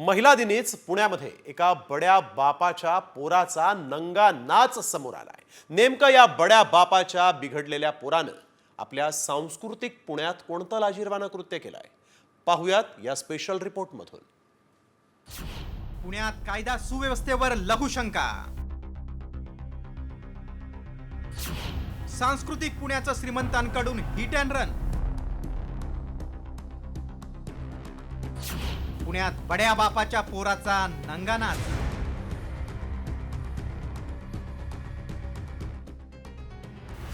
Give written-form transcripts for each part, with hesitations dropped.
महिला दिनीच पुण्यामध्ये एका बड्या बापाच्या पोराचा नंगा नाच समोर आलाय। नेमकं या बड्या बापाच्या बिघडलेल्या पोरानं आपल्या सांस्कृतिक पुण्यात कोणतं लाजिरवाणं कृत्य केलंय, पाहूयात या स्पेशल रिपोर्ट मधून। पुण्यात कायदा सुव्यवस्थेवर लघुशंका। सांस्कृतिक पुण्याचं श्रीमंतांकडून हिट अँड रन। पुण्यात बड्या बापाच्या पोराचा नंगा नाच।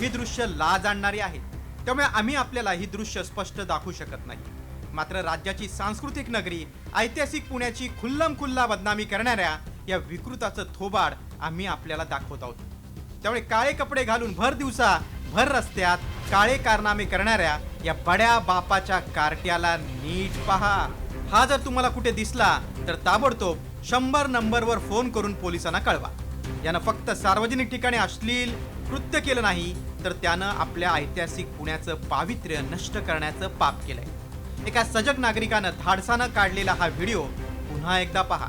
ही दृश्य लाज आणणारी आहेत, त्यामुळे आम्ही आपल्याला ही दृश्य स्पष्ट दाखवू शकत नाही। मात्र राज्याची सांस्कृतिक नगरी ऐतिहासिक पुण्याची खुल्लम खुल्ला बदनामी करणाऱ्या या विकृताचं थोबाड आम्ही आपल्याला दाखवत आहोत। त्यामुळे काळे कपडे घालून भर दिवसा भर रस्त्यात काळे कारनामे करणाऱ्या या बड्या बापाच्या कार्ट्याला नीट पहा। हा जर तुम्हाला कुठे दिसला तर ताबडतोब 100 नंबरवर फोन करून पोलिसांना कळवा। यानं फक्त सार्वजनिक ठिकाणी अश्लील कृत्य केलं नाही, तर त्यानं आपल्या ऐतिहासिक पुण्याचं पावित्र्य नष्ट करण्याचं पाप केलंय। एका सजग नागरिकानं धाडसानं काढलेला हा व्हिडिओ पुन्हा एकदा पहा।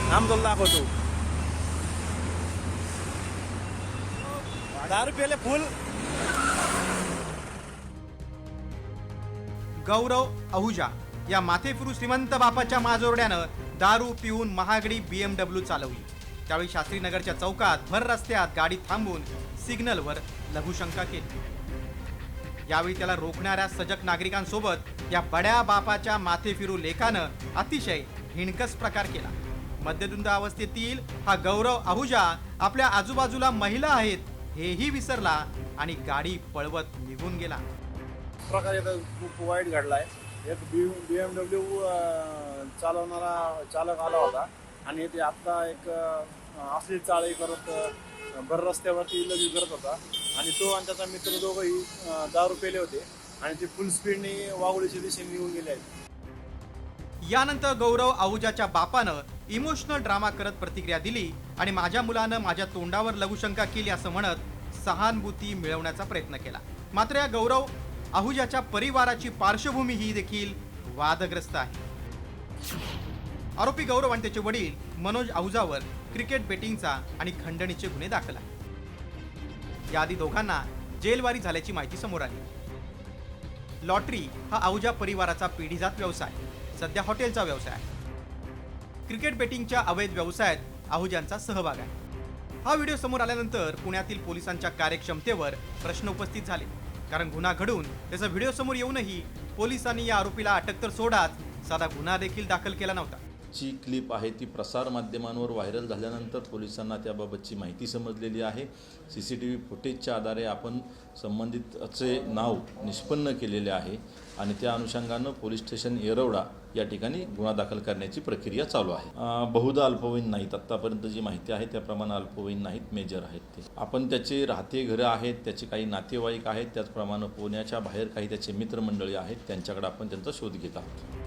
नाम तुला दाखवतो। 10 रुपयाले फुल। गौरव आहुजा या माथेफिरू श्रीमंत बापाच्या माजोरड्यानं दारू पिऊन महागडी BMW चालवली। त्यावेळी शास्त्रीनगरच्या चौकात भर रस्त्यात गाडी थांबून सिग्नलवर लघुशंका केली। यावेळी त्याला रोखणाऱ्या सजग नागरिकांसोबत या बड्या बापाच्या माथेफिरू लेकानं अतिशय हिणकस प्रकार केला। मध्यधुंद अवस्थेतील हा गौरव आहुजा आपल्या आजूबाजूला महिला आहेत हेही विसरला आणि गाडी पळवत निघून गेला। प्रकार खूप वाईट घडलाय। एक BMW चालवणारा चालक आला होता आणि ते आता एक असली चाळी करत भर रस्त्यावरती लगेच करत होता आणि तो आणि त्याचा मित्र दोघंही दारू पेले होते आणि ते फुल स्पीडने वाघोळीच्या दिशेने निघून गेले आहेत। यानंतर गौरव आहुजाच्या बापानं इमोशनल ड्रामा करत प्रतिक्रिया दिली आणि माझ्या मुलानं माझ्या तोंडावर लघुशंका केली असं म्हणत सहानुभूती मिळवण्याचा प्रयत्न केला। मात्र या गौरव आहुजाच्या परिवाराची पार्श्वभूमी ही देखील वादग्रस्त आहे। आरोपी गौरव आणि त्याचे वडील मनोज आहुजावर क्रिकेट बेटिंगचा आणि खंडणीचे गुन्हे दाखल आहेत। याआधी दोघांना जेलवारी झाल्याची माहिती समोर आली। लॉटरी हा आहुजा परिवाराचा पिढीजात व्यवसाय, सध्या हॉटेलचा व्यवसाय आहे। क्रिकेट बेटिंगच्या अवैध व्यवसायात आहुजांचा सहभाग आहे। हा व्हिडिओ समोर आल्यानंतर पुण्यातील पोलिसांच्या कार्यक्षमतेवर प्रश्न उपस्थित झाले, कारण गुन्हा घडून त्याचा व्हिडिओ समोर येऊनही पोलिसांनी या आरोपीला अटक तर सोडाच साधा गुन्हा देखील दाखल केला नव्हता। जी क्लिप आहे ती प्रसार माध्यमांवर व्हायरल झाल्यानंतर पोलिसांना त्याबाबतची माहिती समजलेली आहे। CCTV फुटेजच्या आधारे आपण संबंधितचे नाव निष्पन्न केलेले आहे आणि त्या अनुषंगानं पोलीस स्टेशन येरवडा या ठिकाणी गुन्हा दाखल करण्याची प्रक्रिया चालू आहे। बहुधा अल्पवयीन नाहीत, आत्तापर्यंत जी माहिती आहे त्याप्रमाणे अल्पवयीन नाहीत, मेजर आहेत ते। आपण त्याचे राहते घरं आहेत, त्याचे काही नातेवाईक आहेत, त्याचप्रमाणे पुण्याच्या बाहेर काही त्याचे मित्रमंडळी आहेत, त्यांच्याकडे आपण त्यांचा शोध घेत आहोत।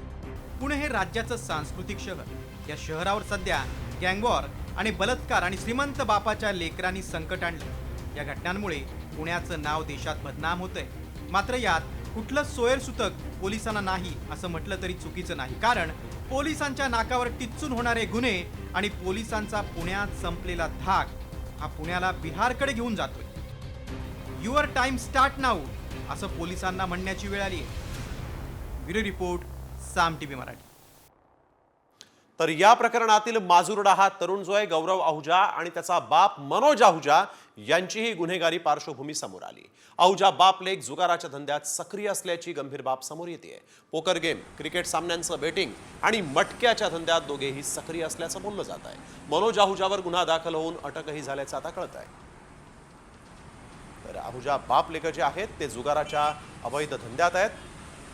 पुणे हे राज्याचं सांस्कृतिक शहर। या शहरावर सध्या गँगवॉर आणि बलात्कार आणि श्रीमंत बापाच्या लेकरांनी संकट आणलं। या घटनांमुळे पुण्याचं नाव देशात बदनाम होतंय। मात्र यात कुठलं सोयरसूतक पोलिसांना नाही असं म्हटलं तरी चुकीचं नाही, कारण पोलिसांच्या नाकावर टिच्चून होणारे गुन्हे आणि पोलिसांचा पुण्यात संपलेला धाक हा पुण्याला बिहारकडे घेऊन जातोय। युअर टाइम स्टार्ट नाऊ असं पोलिसांना म्हणण्याची वेळ आली आहे। ब्युरो रिपोर्ट, साम TV मराठी। तर या प्रकरणातील माजुरडा हा तरुण जो आहे गौरव आहुजा आणि त्याचा बाप मनोज आहुजा यांचीही गुन्हेगारी पार्श्वभूमी समोर आली। आहुजा बाप लेक जुगाराच्या धंद्यात सक्रिय असल्याची गंभीर बाब समोर येते। पोकर गेम, क्रिकेट सामन्यांचं बेटिंग आणि मटक्याच्या धंद्यात दोघेही सक्रिय असल्याचं बोललं जात आहे। मनोज आहुजावर गुन्हा दाखल होऊन अटकही झाल्याचं आता कळत आहे। तर आहुजा बाप लेक जे आहेत ते जुगाराच्या अवैध धंद्यात आहेत।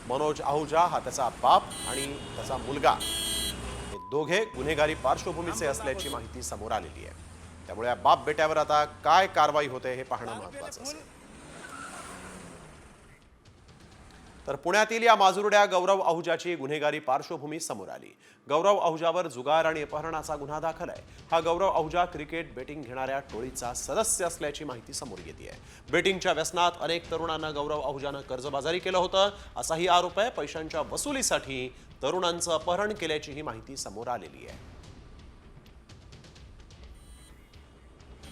मनोज आहुजा हा त्याचा बाप आणि त्याचा मुलगा हे दोघे गुन्हेगारी पार्श्वभूमीचे असल्याची माहिती समोर आलेली आहे। त्यामुळे बाप बेट्यावर आता काय कारवाई होते हे पाहणं महत्त्वाचं असेल। तर पुण्यातील या माजुरड्या गौरव आहुजाची गुन्हेगारी पार्श्वभूमी समोर आली. गौरव आहुजावर जुगार आणि अपहरणाचा गुन्हा दाखल आहे. हा गौरव आहुजा क्रिकेट बेटिंग घेणाऱ्या टोळीचा सदस्य असल्याची माहिती समोर येते आहे. बेटिंगच्या व्यसनात अनेक तरुणांना गौरव आहुजानं कर्जबाजारी केलं होतं, असाही आरोप आहे. पैशांच्या वसुलीसाठी तरुणांचं अपहरण केल्याचीही माहिती समोर आलेली आहे.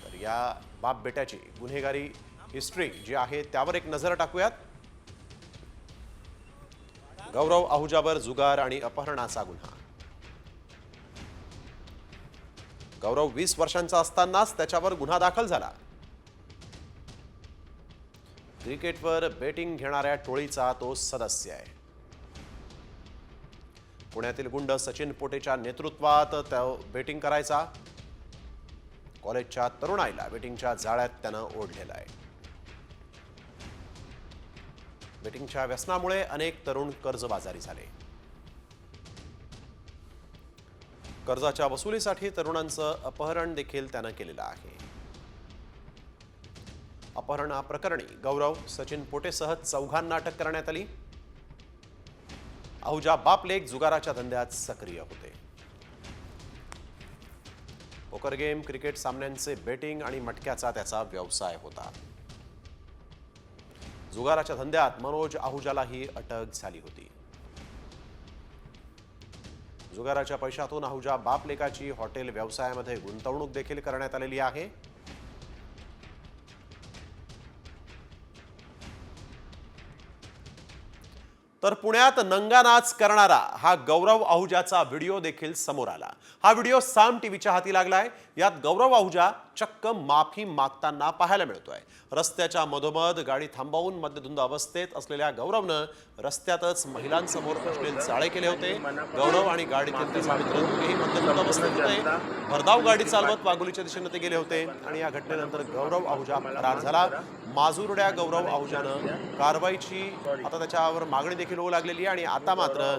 तर या बाप बेट्याची गुन्हेगारी हिस्ट्री जी आहे त्यावर एक नजर टाकूयात. गौरव आहुजावर जुगार आणि अपहरणाचा गुन्हा. गौरव 20 वर्षांचा असतानाच त्याच्यावर गुन्हा दाखल झाला. क्रिकेटवर बेटिंग घेणाऱ्या टोळीचा तो सदस्य आहे. पुण्यातील गुंड सचिन पोटेच्या नेतृत्वात तो बेटिंग करायचा. कॉलेजच्या तरुणाईला बेटिंगच्या जाळ्यात त्यानं ओढलेलं आहे. बेटिंगच्या व्यसनामुळे अनेक तरुण कर्जबाजारी झाले. कर्जाच्या वसुलीसाठी तरुणांचं अपहरण देखील त्यानं केलेलं आहे. अपहरणा प्रकरणी गौरव सचिन पोटेसह 4 अटक करण्यात आली. आहुजा बाप लेक जुगाराच्या धंद्यात सक्रिय होते. पोकर गेम, क्रिकेट सामन्यांचे बेटिंग आणि मटक्याचा त्याचा व्यवसाय होता. जुगाराच्या धंद्यात मनोज आहुजालाही अटक झाली होती. जुगाराच्या पैशातून आहुजा बाप लेकाची हॉटेल व्यवसायामध्ये गुंतवणूक देखील करण्यात आलेली आहे. तर पुण्यात नंगानाच करणारा हा गौरव आहुजाचा व्हिडिओ देखील समोर आला. हा व्हिडिओ साम टीव्हीच्या हाती लागलाय. यात गौरव आहुजा चक्क माफी मागताना पाहायला मिळतोय. रस्त्याच्या मधोमध गाडी थांबवून मद्यधुंद अवस्थेत असलेल्या गौरवनं रस्त्यातच महिलांसमोर अश्लील जाळे केले होते. गौरव आणि गाडीतील त्याचे मित्र दोघेही मद्यधुंद अवस्थेत होते. भरधाव गाडी चालवत वाघोलीच्या दिशेने ते गेले होते आणि या घटनेनंतर गौरव आहुजा फरार झाला. माजुरड्या गौरव आहुजानं कारवाईची आता त्याच्यावर मागणी देखील होऊ लागलेली आहे आणि आता मात्र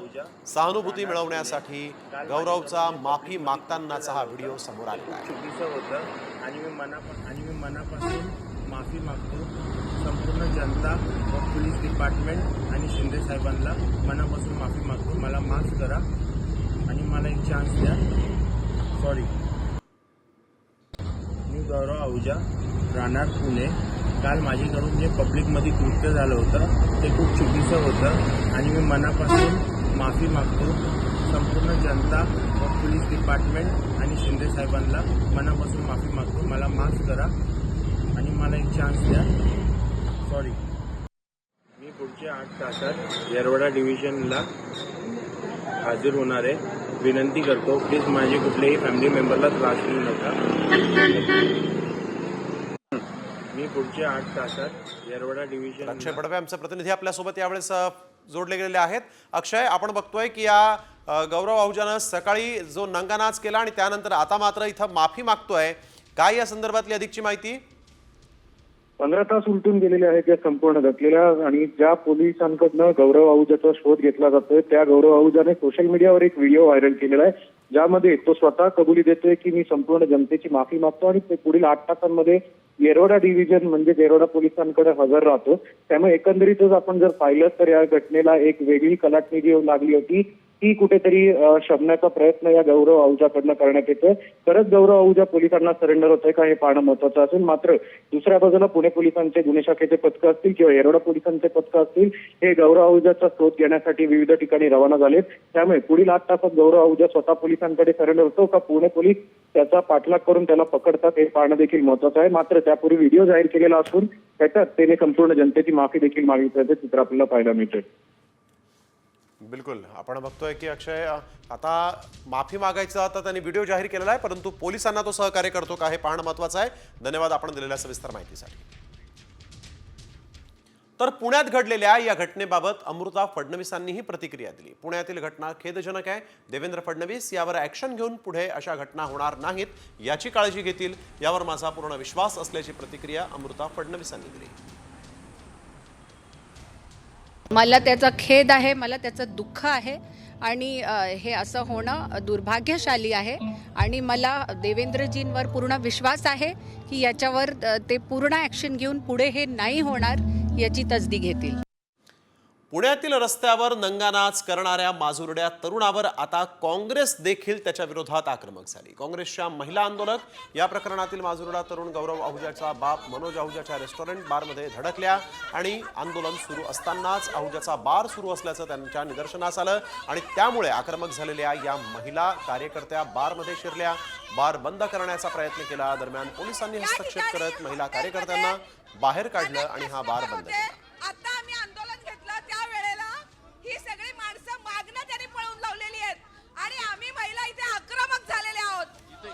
सहानुभूती मिळवण्यासाठी गौरवचा माफी मागतानाचा हा व्हिडिओ समोर आलेला आहे. चुकीचं होतं आणि मी मनापासून माफी मागतो. संपूर्ण जनता व पोलीस डिपार्टमेंट आणि शिंदे साहेबांना मनापासून माफी मागतो. मला माफ करा आणि मला एक चान्स द्या. सॉरी. मी गौरव आहुजा, राहणार पुणे. काल माझ्याकडून जे पब्लिकमध्ये कृत्य झालं होतं ते खूप चुकीचं होतं आणि मी मनापासून माफी मागतो. संपूर्ण जनता व पोलीस डिपार्टमेंट आणि शिंदे साहेबांना मनापासून माफी मागतो. मला माफ करा आणि मला एक चान्स द्या. सॉरी. मी पुढच्या 8 तासात येरवडा डिव्हिजनला हजर होणार आहे. विनंती करतो प्लीज माझे कुठल्याही फॅमिली मेंबरला त्रास देऊ नका. मी पुढच्या 8 तासात येरवडा डिव्हिजन. अक्षय बडवे आमचे प्रतिनिधी आपल्यासोबत यावेळेस जोडले गेलेले आहेत. अक्षय, आपण बघतोय की या गौरव आहुजानं सकाळी जो नंगानाच केला आणि त्यानंतर आता मात्र इथं माफी मागतोय. काय या संदर्भातली अधिकची माहिती? 15 तास उलटून गेलेले आहेत या संपूर्ण घटनेला आणि ज्या पोलिसांकडनं गौरव आहुजाचा शोध घेतला जातोय त्या गौरव आहुजाने सोशल मीडियावर एक व्हिडिओ व्हायरल केलेला आहे, ज्यामध्ये तो स्वतः कबुली देतोय की मी संपूर्ण जनतेची माफी मागतो आणि ते पुढील 8 तासांमध्ये येरवडा डिव्हिजन म्हणजे येरवडा पोलिसांकडे हजर राहतो. त्यामुळे एकंदरीतच आपण जर पाहिलं तर या घटनेला एक वेगळी कलाटणी जी लागली होती ती कुठेतरी शमण्याचा प्रयत्न या गौरव आहुजाकडनं करण्यात येतोय. खरंच गौरव आहुजा पोलिसांना सरेंडर होतोय का हे पाहणं महत्वाचं असेल. मात्र दुसऱ्या बाजूला पुणे पोलिसांचे गुन्हे शाखेचे पथकं असतील किंवा येरवडा पोलिसांचे पथकं असतील हे गौरव आहुजाचा शोध घेण्यासाठी विविध ठिकाणी रवाना झालेत. त्यामुळे पुढील 8 तासात गौरव आहुजा स्वतः पोलिसांकडे सरेंडर होतो का पुणे पोलीस त्याचा पाठलाग करून त्याला पकडतात हे पाहणं देखील महत्वाचं आहे. मात्र त्यापूर्वी व्हिडिओ जाहीर केलेला असून त्याच्यात त्याने संपूर्ण जनतेची माफी देखील मागितल्याचं चित्र आपल्याला पाहायला मिळतंय. बिलकुल, आपण बघतोय की अक्षय आता माफी मागायचा आता त्यांनी व्हिडिओ जाहीर केलेला आहे, परंतु पोलिसांना तो सहकार्य करतो का हे पाहणं महत्वाचं आहे. धन्यवाद आपण दिलेल्या सविस्तर माहितीसाठी. तर पुण्यात घडलेल्या या घटनेबाबत अमृता फडणवीसांनीही प्रतिक्रिया दिली. पुण्यातील घटना खेदजनक आहे. देवेंद्र फडणवीस यावर ॲक्शन घेऊन पुढे अशा घटना होणार नाहीत याची काळजी घेतील, यावर माझा पूर्ण विश्वास असल्याची प्रतिक्रिया अमृता फडणवीसांनी दिली. मला त्याचा खेद आहे, मला त्याचं दुःख आहे आणि हे असं होणं दुर्भाग्यशाली आहे आणि मला देवेंद्रजींवर पूर्ण विश्वास आहे की याच्यावर ते पूर्ण ॲक्शन घेऊन पुढे हे नाही होणार याची तसदी घेतील. पुण्यातील रस्त्यावर नंगानाच करणाऱ्या माजुरड्या तरुणावर आता काँग्रेस देखील त्याच्या विरोधात आक्रमक झाली. काँग्रेसच्या महिला आंदोलक या प्रकरणातील माजुरडा तरुण गौरव आहुजाचा बाप मनोज आहुजाच्या रेस्टॉरंट बारमध्ये धडकल्या आणि आंदोलन सुरू असतानाच आहुजाचा बार सुरू असल्याचं त्यांच्या निदर्शनास आलं आणि त्यामुळे आक्रमक झालेल्या या महिला कार्यकर्त्या बारमध्ये शिरल्या. बार बंद करण्याचा प्रयत्न केला. दरम्यान पोलिसांनी हस्तक्षेप करत महिला कार्यकर्त्यांना बाहेर काढलं आणि हा बार बंद केला. आता आम्ही आंदोलन घेतलं त्यावेळेला ही सगळी माणसं मागणं त्यांनी पळवून लावलेली आहेत आणि आम्ही महिला इथे आक्रमक झालेले आहोत.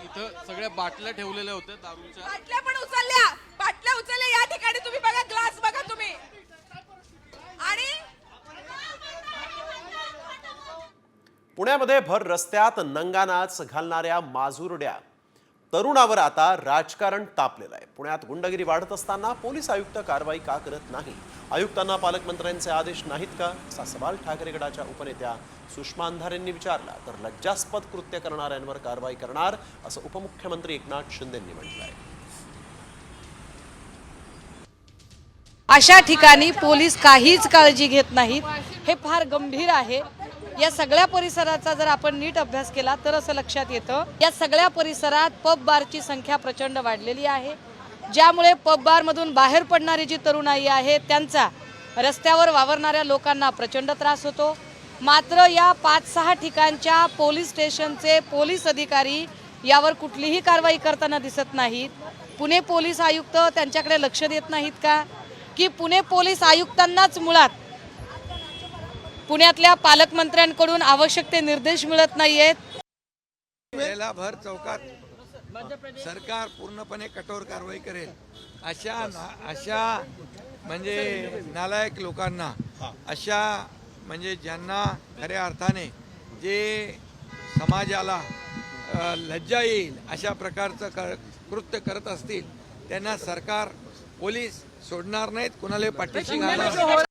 इथं सगळ्या बाटल्या ठेवलेल्या होत्या दारूच्या. बाटल्या पण उचलल्या या ठिकाणी तुम्ही बघा, ग्लास बघा तुम्ही. आणि पुण्यामध्ये भर रस्त्यात नंगानाच घालणाऱ्या माजुरड्या तरुणावर आता राजकारण तापलेलं आहे. पुण्यात गुंडगिरी वाढत असताना पोलीस आयुक्त कारवाई का करत नाही? आयुक्तांना पालकमंत्र्यांचे आदेश नाहीत का, असा सवाल ठाकरे गटाच्या उपनेत्या सुषमा अंधारेंनी विचारला. तर लज्जास्पद कृत्य करणाऱ्यांवर कारवाई करणार असं उपमुख्यमंत्री एकनाथ शिंदेंनी म्हटलंय. अशा ठिकाणी पोलीस काहीच काळजी घेत नाहीत, हे फार गंभीर आहे. या सगळ्या परिसराचा जर आपण नीट अभ्यास केला तर असं लक्षात येतं, या सगळ्या परिसरात पब बारची संख्या प्रचंड वाढलेली आहे, ज्यामुळे पब बारमधून बाहेर पडणारी जी तरुणाई आहे त्यांचा रस्त्यावर वावरणाऱ्या लोकांना प्रचंड त्रास होतो. मात्र या 5-6 ठिकाणच्या पोलीस स्टेशनचे पोलीस अधिकारी यावर कुठलीही कारवाई करताना दिसत नाहीत. पुणे पोलीस आयुक्त त्यांच्याकडे लक्ष देत नाहीत का, की पुणे पोलीस आयुक्तांनाच मुळात पुण्यातल्या पालकमंत्र्यांकडून आवश्यक ते निर्देश मिळत नाहीयेत? वेळेला भर चौकात सरकार पूर्णपणे कठोर कारवाई करेल. अशा म्हणजे नालायक लोकांना, अशा म्हणजे ज्यांना खऱ्या अर्थाने जे समाजाला लज्जा येईल अशा प्रकारचं कृत्य करत असतील त्यांना सरकार पोलीस सोडणार नाहीत, कुणाला पाठीशी घालणार.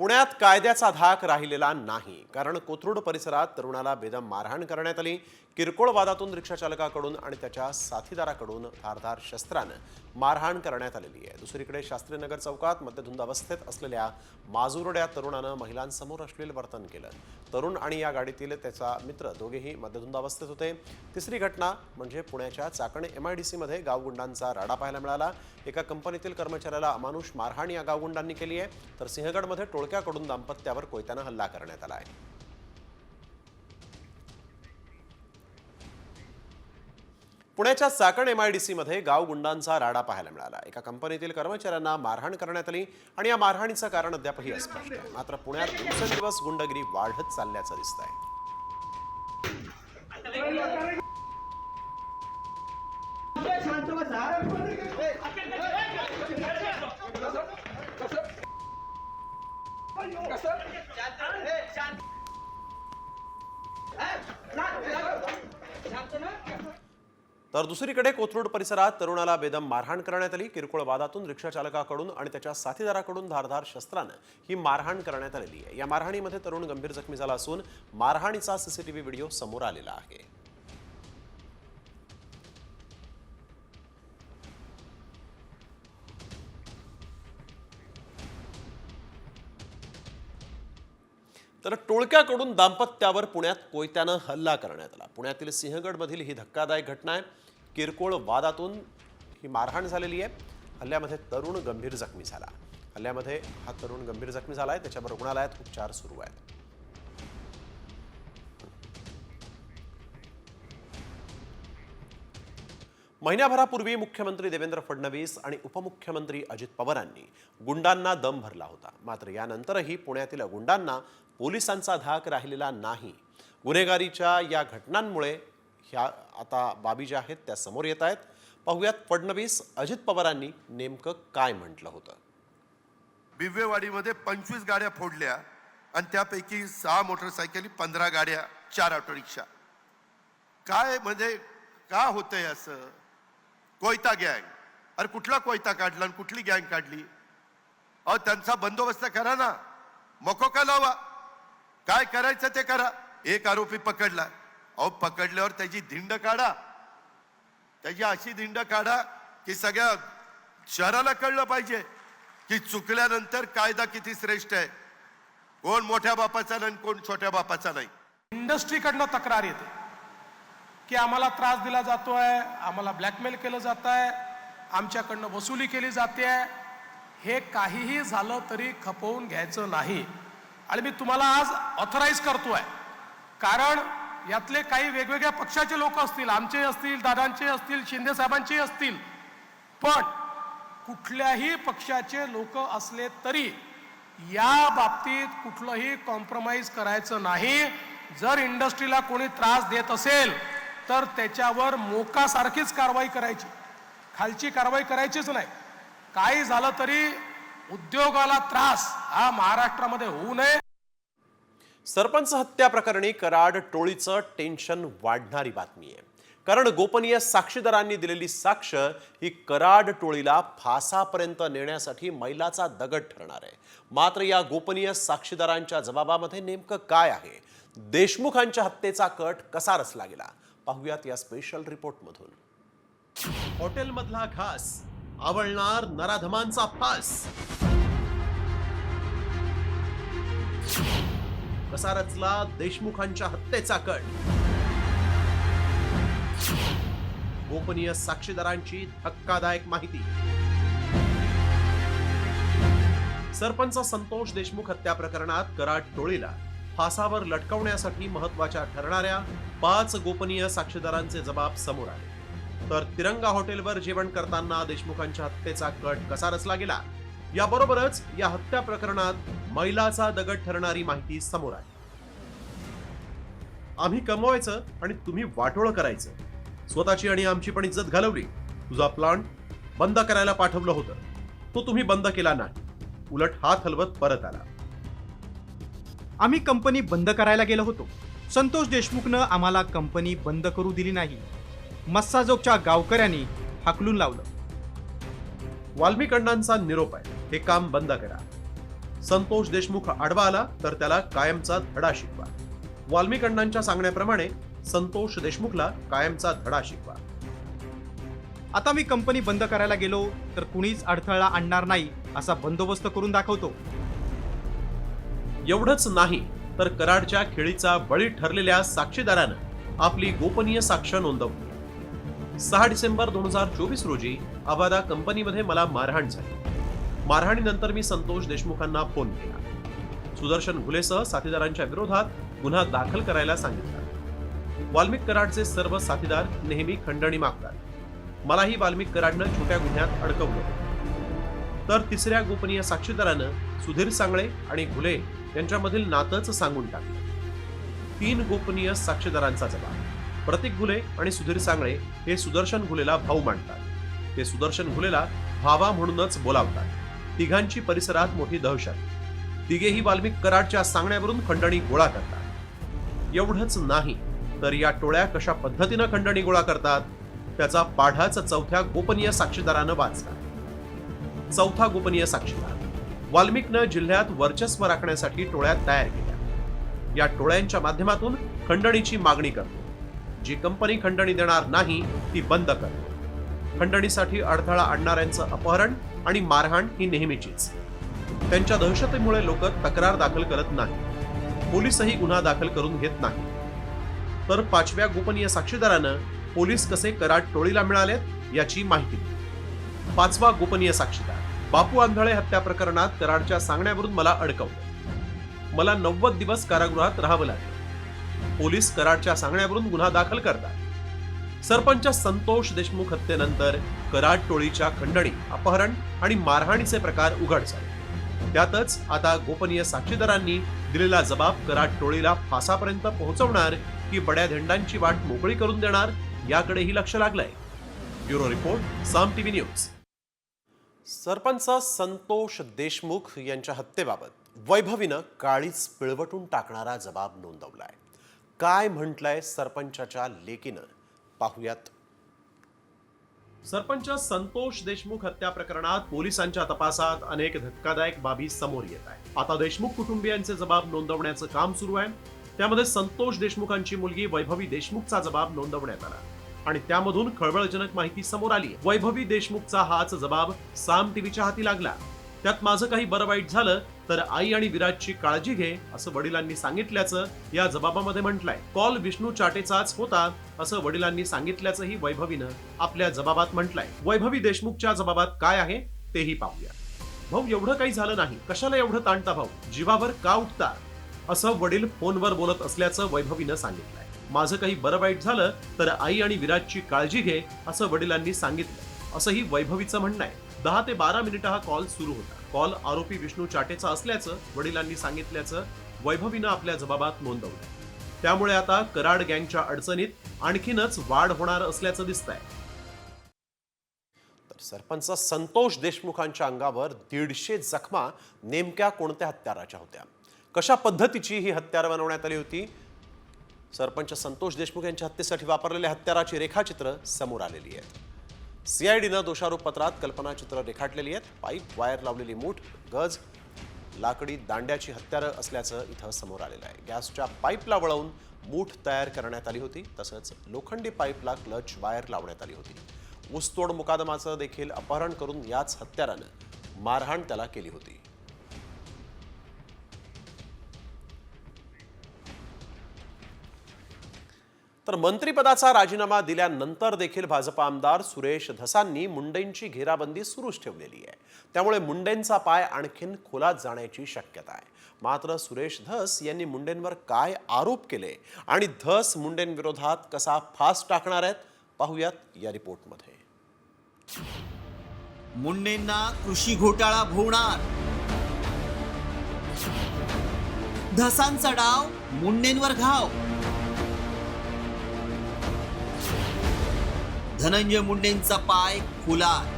पुण्यात कायद्याचा धाक राहिलेला नाही, कारण कोथरूड परिसरात तरुणाला बेदम मारहाण करण्यात आली. किरकोळ वादातून रिक्षाचालकाकडून आणि त्याच्या साथीदाराकडून धारधार शस्त्रानं मारहाण करण्यात आलेली आहे. दुसरीकडे शास्त्रीनगर चौकात मद्यधुंद अवस्थेत असलेल्या माजुरड्या तरुणानं महिलांसमोर अश्लील वर्तन केलं. तरुण आणि या गाडीतील त्याचा मित्र दोघेही मद्यधुंद अवस्थेत होते. तिसरी घटना म्हणजे पुण्याच्या चाकण MIDC मध्ये गावगुंडांचा राडा पाहायला मिळाला. एका कंपनीतील कर्मचाऱ्याला अमानुष मारहाण या गावगुंडांनी केली आहे. तर सिंहगडमध्ये टोळक्याकडून दाम्पत्यावर कोयत्यानं हल्ला करण्यात आला आहे. पुण्याच्या चाकण MIDC मध्ये गावगुंडांचा राडा पाहायला मिळाला. एका कंपनीतील कर्मचाऱ्यांना मारहाण करण्यात आली आणि या मारहाणीचं कारण अद्यापही अस्पष्ट आहे. मात्र पुण्यात दिवसेंदिवस गुंडगिरी वाढत चालल्याचं दिसतंय. तर दुसरीकडे कोथरूड परिसरात तरुणाला बेदम मारहाण करण्यात आली. किरकोळ वादातून रिक्षाचालकाकडून आणि त्याच्या साथीदाराकडून धारधार शस्त्रानं ही मारहाण करण्यात आलेली आहे. या मारहाणीमध्ये तरुण गंभीर जखमी झाला असून मारहाणीचा CCTV व्हिडिओ समोर आलेला आहे. तर टोळक्याकडून दाम्पत्यावर पुण्यात कोयत्यानं हल्ला करण्यात आला. पुण्यातील सिंहगडमधील ही धक्कादायक घटना आहे. किरकोळ वादातून ही मारहाण झालेली आहे. हल्ल्यामध्ये तरुण गंभीर जखमी झाला. हा तरुण गंभीर जखमी झाला आहे. त्याच्यावर रुग्णालयात उपचार सुरू आहेत. महिन्याभरापूर्वी मुख्यमंत्री देवेंद्र फडणवीस आणि उपमुख्यमंत्री अजित पवारांनी गुंडांना दम भरला होता. मात्र यानंतरही पुण्यातील गुंडांना पोलिसांचा धाक राहिलेला नाही. गुन्हेगारीच्या या घटनांमुळे ह्या आता बाबी ज्या आहेत त्या समोर येत आहेत. पाहुयात फडणवीस अजित पवारांनी नेमकं काय म्हटलं होतं. बिव्वेवाडीमध्ये 25 गाड्या फोडल्या आणि त्यापैकी 6 मोटरसायकली, 15 गाड्या, 4 ऑटो रिक्षा. काय म्हणजे का होतंय असं? कोयता गँग. अरे कुठला कोयता काढला आणि कुठली गँग काढली? अहो त्यांचा बंदोबस्त करा ना, मकोका लावा, काय करायचं ते करा. एक आरोपी पकडला, अहो पकडल्यावर त्याची धिंड काढा, त्याची अशी धिंड काढा की सगळ्या शहराला कळलं पाहिजे की चुकल्यानंतर कायदा किती श्रेष्ठ आहे. कोण मोठ्या बापाचा नाही, कोण छोट्या बापाचा नाही. इंडस्ट्रीकडनं तक्रार येते की आम्हाला त्रास दिला जातोय, आम्हाला ब्लॅकमेल केलं जात आहे, आमच्याकडनं वसुली केली जाते. हे काहीही झालं तरी खपवून घ्यायचं नाही. आणि मी तुम्हाला आज ऑथराईज करतोय, कारण यातले काही वेगवेगळ्या पक्षाचे लोक असतील, आमचे असतील, दादांचे असतील, शिंदे साहेबांचे असतील, पण कुठल्याही पक्षाचे लोक असले तरी या बाबतीत कुठलंही कॉम्प्रोमाइज करायचं नाही. जर इंडस्ट्रीला कोणी त्रास देत असेल तर त्याच्यावर मोकासारखीच कारवाई करायची, खालची कारवाई करायचीच नाही. काही झालं तरी उद्योगाला त्रास हा महाराष्ट्रामध्ये होऊ नये. सरपंच हत्या प्रकरणी कराड टोळीचं टेन्शन वाढणारी बातमी आहे. कारण गोपनीय साक्षीदारांनी दिलेली साक्ष ही कराड टोळीला फासापर्यंत नेण्यासाठी मैलाचा दगड ठरणार आहे. मात्र या गोपनीय साक्षीदारांच्या जबाबामध्ये नेमकं काय आहे, देशमुखांच्या हत्येचा कट कसा रचला गेला, पाहूयात या स्पेशल रिपोर्टमधून. हॉटेलमधला घास आवळणार नराधमांचा फास, कसा रचला देशमुखांच्या हत्येचा कट, गोपनीय साक्षीदारांची धक्कादायक माहिती. सरपंच संतोष देशमुख हत्या प्रकरणात कराड टोळीला फासावर लटकवण्यासाठी महत्वाच्या ठरणाऱ्या 5 गोपनीय साक्षीदारांचे जबाब समोर आले. तर तिरंगा हॉटेलवर जेवण करताना देशमुखांच्या हत्येचा कट कसा रचला गेला, याबरोबरच या हत्या प्रकरणात मैलाचा दगड ठरणारी माहिती समोर आली. आम्ही कमवायचं आणि तुम्ही वाटोळ करायचं, स्वतःची आणि आमची पण इज्जत घालवली. तुझा प्लांट बंद करायला पाठवलं होतं, तो तुम्ही बंद केला नाही, उलट हात हलवत परत आला. आम्ही कंपनी बंद करायला गेलो होतो. संतोष देशमुखनं आम्हाला कंपनी बंद करू दिली नाही. मस्साजोगच्या गावकऱ्यांनी हाकलून लावलं. वाल्मिक अण्णांचा निरोप आहे, हे काम बंद करा. संतोष देशमुख आडवा आला तर त्याला कायमचा धडा शिकवा. वाल्मिक अण्णांच्या सांगण्याप्रमाणे संतोष देशमुखला कायमचा धडा शिकवा. आता मी कंपनी बंद करायला गेलो तर कुणीच अडथळा आणणार नाही असा बंदोबस्त करून दाखवतो. एवढंच नाही तर कराडच्या खेळीचा बळी ठरलेल्या साक्षीदारानं आपली गोपनीय साक्ष नोंदवली. 6 डिसेंबर 2024 रोजी आबादा कंपनीमध्ये मला मारहाण झाली. मारहाणीनंतर मी संतोष देशमुखांना फोन केला. सुदर्शन घुलेसह साथीदारांच्या विरोधात गुन्हा दाखल करायला सांगितला. वाल्मिक कराडचे सर्व साथीदार नेहमी खंडणी मागतात. मलाही वाल्मिक कराडनं छोट्या गुन्ह्यात अडकवलं. तर तिसऱ्या गोपनीय साक्षीदारानं सुधीर सांगळे आणि घुले यांच्यामधील नातंच सांगून टाकलं. 3 गोपनीय साक्षीदारांचा जबाब. प्रतीक घुले आणि सुधीर सांगळे हे सुदर्शन घुलेला भाऊ मानतात. ते सुदर्शन घुलेला भावा म्हणूनच बोलावतात. तिघांची परिसरात मोठी दहशत. तिघेही वाल्मिक कराडच्या सांगण्यावरून खंडणी गोळा करतात. एवढंच नाही तर या टोळ्या कशा पद्धतीनं खंडणी गोळा करतात त्याचा पाढाच चौथ्या गोपनीय साक्षीदारानं वाचला. चौथा गोपनीय साक्षीदार. वाल्मिकनं जिल्ह्यात वर्चस्व राखण्यासाठी टोळ्या तयार केल्या. या टोळ्यांच्या माध्यमातून खंडणीची मागणी करतो. जी कंपनी खंडणी देणार नाही ती बंद करतो. खंडणीसाठी अडथळा आणणाऱ्यांचं अपहरण आणि मारहाण ही नेहमीचीच. त्यांच्या दहशतीमुळे लोक तक्रार दाखल करत नाही. पोलीसही गुन्हा दाखल करून घेत नाही. तर 5व्या गोपनीय साक्षीदारानं पोलीस कसे कराड टोळीला मिळालेत याची माहिती दिली. 5वा गोपनीय साक्षीदार. बापू आंधळे हत्या प्रकरणात कराडच्या सांगण्यावरून मला अडकवलं. मला 90 दिवस कारागृहात राहावं लागलं. पोलीस कराडच्या सांगण्यावरून गुन्हा दाखल करतात. सरपंच संतोष देशमुख हत्येनंतर कराड टोळीच्या खंडणी, अपहरण आणि मारहाणीचे प्रकार उघड झाले. त्यातच आता गोपनीय साक्षीदारांनी दिलेला जबाब कराड टोळीला फासापर्यंत पोहोचवणार की बड्या धेंडांची वाट मोकळी करून देणार याकडेही लक्ष लागलंय. ब्युरो रिपोर्ट, साम टीव्ही न्यूज. सरपंच संतोष देशमुख यांच्या हत्येबाबत वैभवीनं काळीच पिळवटून टाकणारा जबाब नोंदवलाय. काय म्हटलंय सरपंचाच्या लेकीनं, पाहुयात. सरपंच संतोष देशमुख हत्या प्रकरणात पोलिसांच्या तपासात अनेक धक्कादायक बाबी समोर येत आहेत. आता देशमुख कुटुंबियांचे जबाब नोंदवण्याचं काम सुरू आहे. त्यामध्ये संतोष देशमुखांची मुलगी वैभवी देशमुखचा जबाब नोंदवण्यात आला आणि त्यामधून खळबळजनक माहिती समोर आली. वैभवी देशमुखचा हाच जबाब साम टीव्हीच्या हाती लागला. त्यात माझं काही बरं वाईट झालं तर आई आणि विराजची काळजी घे असं वडिलांनी सांगितल्याचं या जबाबामध्ये म्हटलंय. कॉल विष्णू चाटेचाच होता असं वडिलांनी सांगितल्याचंही वैभवीनं आपल्या जबाबात म्हटलंय. वैभवी देशमुखच्या जबाबात काय आहे तेही पाहूया. भाऊ, एवढं काही झालं नाही, कशाला एवढं ताणता भाऊ, जीवावर का उठता, असं वडील फोनवर बोलत असल्याचं वैभवीनं सांगितलंय. माझं काही बरं वाईट झालं तर आई आणि विराजची काळजी घे असं वडिलांनी सांगितलं असंही वैभवीचं म्हणणं आहे. 10 ते 12 मिनिटं हा कॉल सुरू होता. कॉल आरोपी विष्णू चाटेचा असल्याचं वडिलांनी सांगितल्याचं वैभवीनं आपल्या जबाबात नोंदवलं. त्यामुळे आता कराड गँगच्या अडचणीत आणखीनच वाढ होणार असल्याचं दिसतंय. तर सरपंच संतोष देशमुखांच्या अंगावर 150 जखमा नेमक्या कोणत्या हत्याराच्या होत्या, कशा पद्धतीची ही हत्यार बनवण्यात आली होती, सरपंच संतोष देशमुख यांच्या हत्येसाठी वापरलेल्या हत्याराची रेखाचित्र समोर आलेली आहेत. सीआयडीनं दोषारोप पत्रात कल्पनाचित्र रेखाटलेली आहेत. पाईप, वायर लावलेली मूठ, गज, लाकडी दांड्याची हत्यारं असल्याचं इथं समोर आलेलं आहे. गॅसच्या पाईपला वळवून मूठ तयार करण्यात आली होती. तसंच लोखंडी पाईपला क्लच वायर लावण्यात आली होती. ऊसतोड मुकादमाचं देखील अपहरण करून याच हत्यारानं मारहाण त्याला केली होती. तर मंत्रिपदाचा राजीनामा दिल्यानंतर देखील भाजप आमदार सुरेश धसांनी मुंडेंची घेराबंदी सुरूच ठेवलेली आहे. त्यामुळे मुंडेंचा पाय आणखीन खोलात जाण्याची शक्यता आहे. मात्र सुरेश धस यांनी मुंडेंवर काय आरोप केले आणि धस मुंडेंविरोधात कसा फास टाकणार आहेत पाहूयात या रिपोर्टमध्ये. मुंडेंना कृषी घोटाळा भोवणार, धसांचा डाव मुंडेंवर घाव, धनंजय मुंडेंचा पाय खोलात.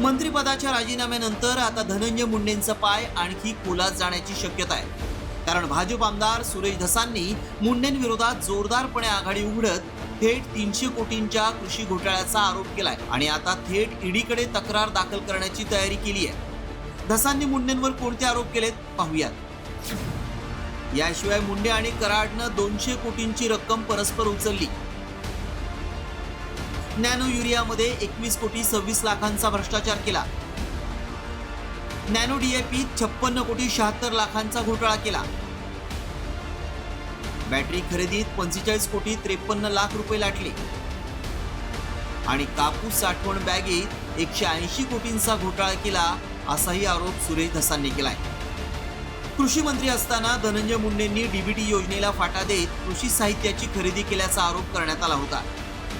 मंत्रिपदाच्या राजीनाम्यानंतर आता धनंजय मुंडेंचा पाय आणखी खोलात जाण्याची शक्यता आहे. कारण भाजप आमदार सुरेश धसांनी मुंडेंविरोधात जोरदारपणे आघाडी उघडत थेट 300 कोटींच्या कृषी घोटाळ्याचा आरोप केलाय आणि आता थेट ईडीकडे तक्रार दाखल करण्याची तयारी केली आहे. धसांनी मुंडेंवर कोणते आरोप केलेत पाहूयात. याशिवाय मुंडे आणि कराडनं 200 कोटींची रक्कम परस्पर उचलली. नॅनो युरियामध्ये 21 कोटी 26 लाखांचा भ्रष्टाचार केला. नॅनो डीएपीत 56 कोटी 76 लाखांचा घोटाळा केला. बॅटरी खरेदीत 45 कोटी 53 लाख रुपये लाटले आणि कापूस साठवण बॅगेत 180 कोटींचा घोटाळा केला असाही आरोप सुरेश धसांनी केलाय. कृषी मंत्री असताना धनंजय मुंडेंनी डीबीटी योजनेला फाटा देत कृषी साहित्याची खरेदी केल्याचा आरोप करण्यात आला होता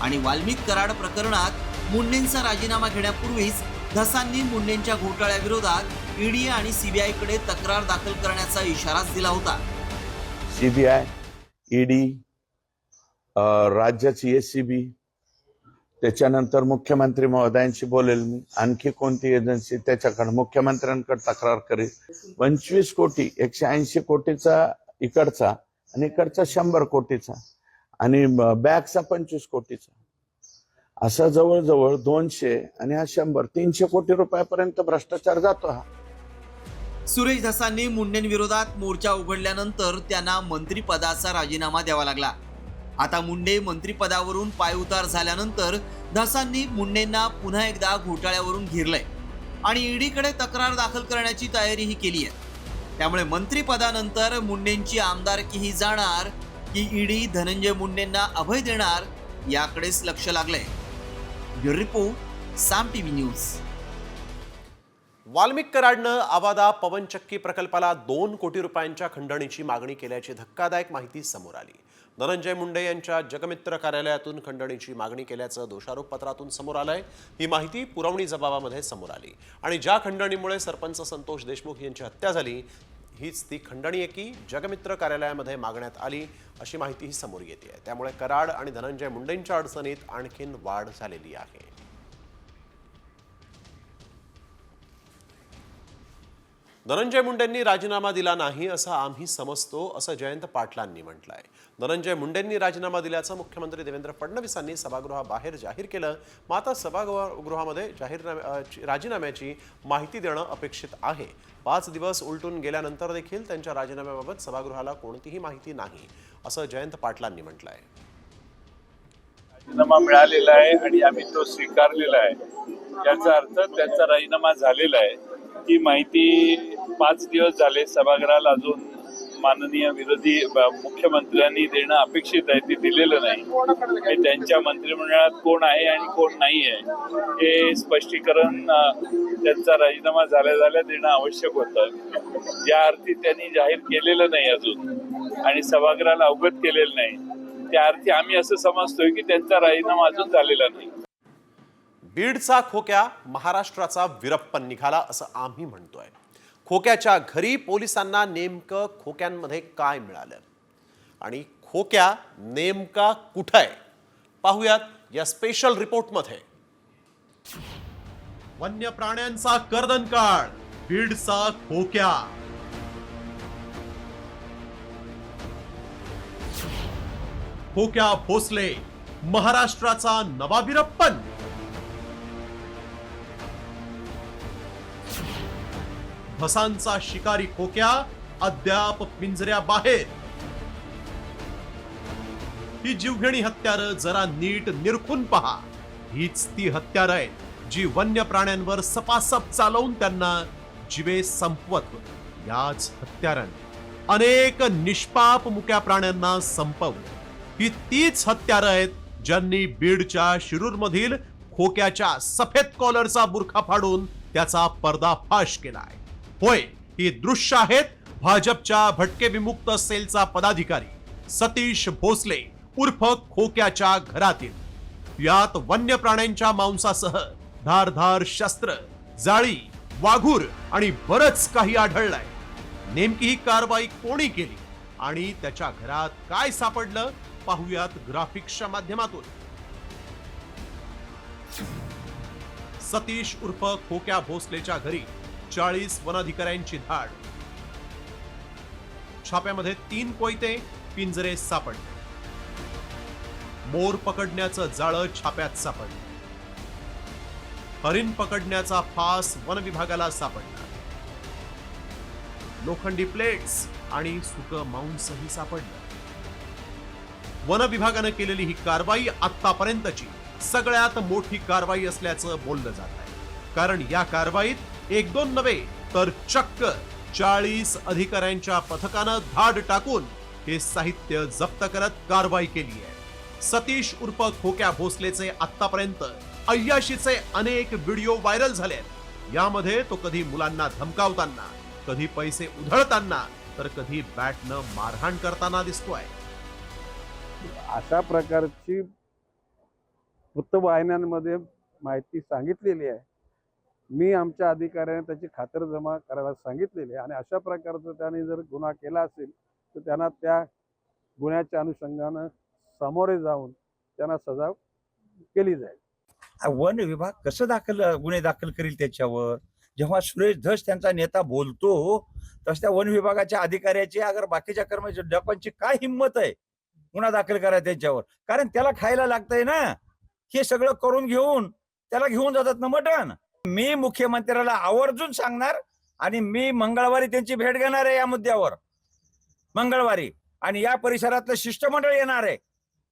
आणि वाल्मिक कराड प्रकरणात मुंडेंचा राजीनामा घेण्यापूर्वीच धसांनी मुंडेंच्या घोटाळ्याविरोधात ईडी आणि सीबीआयकडे तक्रार दाखल करण्याचा इशाराच दिला होता. सीबीआय, ईडी, राज्याची एसीबी, त्याच्यानंतर मुख्यमंत्री महोदयांशी बोलेल मी, आणखी कोणती एजन्सी त्याच्याकडे मुख्यमंत्र्यांकडे तक्रार करेल. 25 कोटी 180 कोटीचा इकडचा आणि इकडचा 100 कोटीचा आणि बॅगचा 25 कोटीचा, असा जवळजवळ 200 आणि हा 100 300 कोटी रुपयापर्यंत भ्रष्टाचार जातो हा. सुरेश धसांनी मुंडेंविरोधात मोर्चा उघडल्यानंतर त्यांना मंत्रिपदाचा राजीनामा द्यावा लागला. आता मुंडे मंत्रिपदावरून पायउतार झाल्यानंतर धसांनी मुंडेंना पुन्हा एकदा घोटाळ्यावरून घेरलंय आणि ईडीकडे तक्रार दाखल करण्याची तयारीही केली आहे. त्यामुळे मंत्रिपदानंतर मुंडेंची आमदारकीही जाणार की ईडी धनंजय मुंडेंना अभय देणार याकडेच लक्ष लागलंय. ब्युरो रिपोर्ट, साम टीव्ही न्यूज. वाल्मिक कराडनं आवादा पवनचक्की प्रकल्पाला 2 कोटी रुपयांच्या खंडणीची मागणी केल्याची धक्कादायक माहिती समोर आली. धनंजय मुंडे यांच्या जगमित्र कार्यालयातून खंडणीची मागणी केल्याचं दोषारोप पत्रातून समोर आलंय. ही माहिती पुरवणी जबाबामध्ये समोर आली आणि ज्या खंडणीमुळे सरपंच संतोष देशमुख यांची हत्या झाली हीच ती खंडणी आहे की जगमित्र कार्यालयामध्ये मागण्यात आली अशी माहितीही समोर येते. त्यामुळे कराड आणि धनंजय मुंडेंच्या अडचणीत आणखीन वाढ झालेली आहे. धनंजय मुंडेंनी राजीनामा दिला नाही असं आम्ही समजतो असं जयंत पाटलांनी म्हटलंय. धनंजय मुंडेंनी राजीनामा दिल्याचं मुख्यमंत्री देवेंद्र फडणवीसांनी सभागृहाबाहेर जाहीर केलं. मात्र सभागृहामध्ये राजीनाम्याची माहिती देणं अपेक्षित आहे. 5 दिवस उलटून गेल्यानंतर देखील त्यांच्या राजीनाम्याबाबत सभागृहाला कोणतीही माहिती नाही असं जयंत पाटलांनी म्हटलंय. राजीनामा मिळालेला आहे आणि आम्ही तो स्वीकारलेला आहे. याचा अर्थ त्यांचा राजीनामा झालेला आहे ती माहिती 5 दिवस झाले सभागृहाला अजून माननीय विरोधी मुख्यमंत्र्यांनी देणं अपेक्षित आहे, ते दिलेलं नाही. हे त्यांच्या मंत्रिमंडळात कोण आहे आणि कोण नाही आहे हे स्पष्टीकरण त्यांचा राजीनामा झाल्या देणं आवश्यक होतं. ज्या अर्थी त्यांनी जाहीर केलेलं नाही अजून आणि सभागृहाला अवगत केलेलं नाही, त्या अर्थी आम्ही असं समजतोय की त्यांचा राजीनामा अजून झालेला नाही. बीडचा खोक्या महाराष्ट्राचा वीरप्पन निघाला असं आम्ही म्हणतोय. खोक्याच्या घरी पोलिसांना नेमकं खोक्यांमध्ये काय मिळालं आणि खोक्या नेमका कुठं आहे पाहूयात या स्पेशल रिपोर्टमध्ये. वन्य प्राण्यांचा कर्दनकाळ, बीडचा खोक्या. खोक्या भोसले महाराष्ट्राचा नवा वीरप्पन. धसांचा शिकारी खोक्या अद्याप पिंजऱ्याबाहेर. ही जीवघेणी हत्यारं जरा नीट निरखून पहा. हीच ती हत्यारं आहेत जी वन्य प्राण्यांवर सपासप चालवून त्यांना जीवे संपवत होती. याच हत्यारांनी अनेक निष्पाप मुक्या प्राण्यांना संपवलं. ही तीच हत्यारं आहेत ज्यांनी बीडच्या शिरूरमधील खोक्याच्या सफेद कॉलरचा बुरखा फाडून त्याचा पर्दाफाश केलाय. होय, ही दृश्य आहेत भाजपच्या भटके विमुक्त सेलचा पदाधिकारी सतीश भोसले उर्फ खोक्याच्या घरातील. यात वन्य प्राण्यांच्या मांसासह धारधार शस्त्र, जाळी, वाघूर आणि बरच काही आढळलंय. नेमकी ही कारवाई कोणी केली आणि त्याच्या घरात काय सापडलं पाहूयात ग्राफिक्सच्या माध्यमातून. सतीश उर्फ खोक्या भोसलेच्या घरी 40 वनाधिकाऱ्यांची धाड. छाप्यामध्ये 3 कोयते, पिंजरे सापडले. मोर पकडण्याचं जाळं छाप्यात सापडलं. हरिण पकडण्याचा फास वन विभागाला सापडला. लोखंडी प्लेट्स आणि सुकं मांसही सापडलं. वन विभागानं केलेली ही कारवाई आतापर्यंतची सगळ्यात मोठी कारवाई असल्याचं बोललं जात आहे. कारण या कारवाईत 1-2 नव्हे तर चक्क 40 अधिकाऱ्यांच्या पथकानं धाड टाकून हे साहित्य जप्त करत कारवाई केली आहे. सतीश उर्फ खोक्या भोसलेचे आतापर्यंत 88चे अनेक व्हिडिओ व्हायरल झाले. यामध्ये तो कधी मुलांना धमकावताना, कधी पैसे उधळताना, तर कधी बॅटनं मारहाण करताना दिसतोय. अशा प्रकारची वृत्तवाहिन्यांमध्ये माहिती सांगितलेली आहे. मी आमच्या अधिकाऱ्यांनी त्याची खातरजमा करायला सांगितलेली आहे आणि अशा प्रकारचं त्याने जर गुन्हा केला असेल तर त्यांना त्या गुन्ह्याच्या अनुषंगानं सामोरे जाऊन त्यांना सजा केली जाईल. वन विभाग कसं गुन्हे दाखल करेल त्याच्यावर? जेव्हा सुरेश धस त्यांचा नेता बोलतो तस त्या वन विभागाच्या अधिकाऱ्याची अगर बाकीच्या कर्मचारी लोकांची काय हिंमत आहे गुन्हा दाखल करा त्याच्यावर? कारण त्याला खायला लागतंय ना. हे सगळं करून घेऊन त्याला घेऊन जातात ना मटण. मी मुख्यमंत्र्याला आवर्जून सांगणार आणि मी मंगळवारी त्यांची भेट घेणार आहे या मुद्द्यावर. मंगळवारी आणि या परिसरातलं शिष्टमंडळ येणार आहे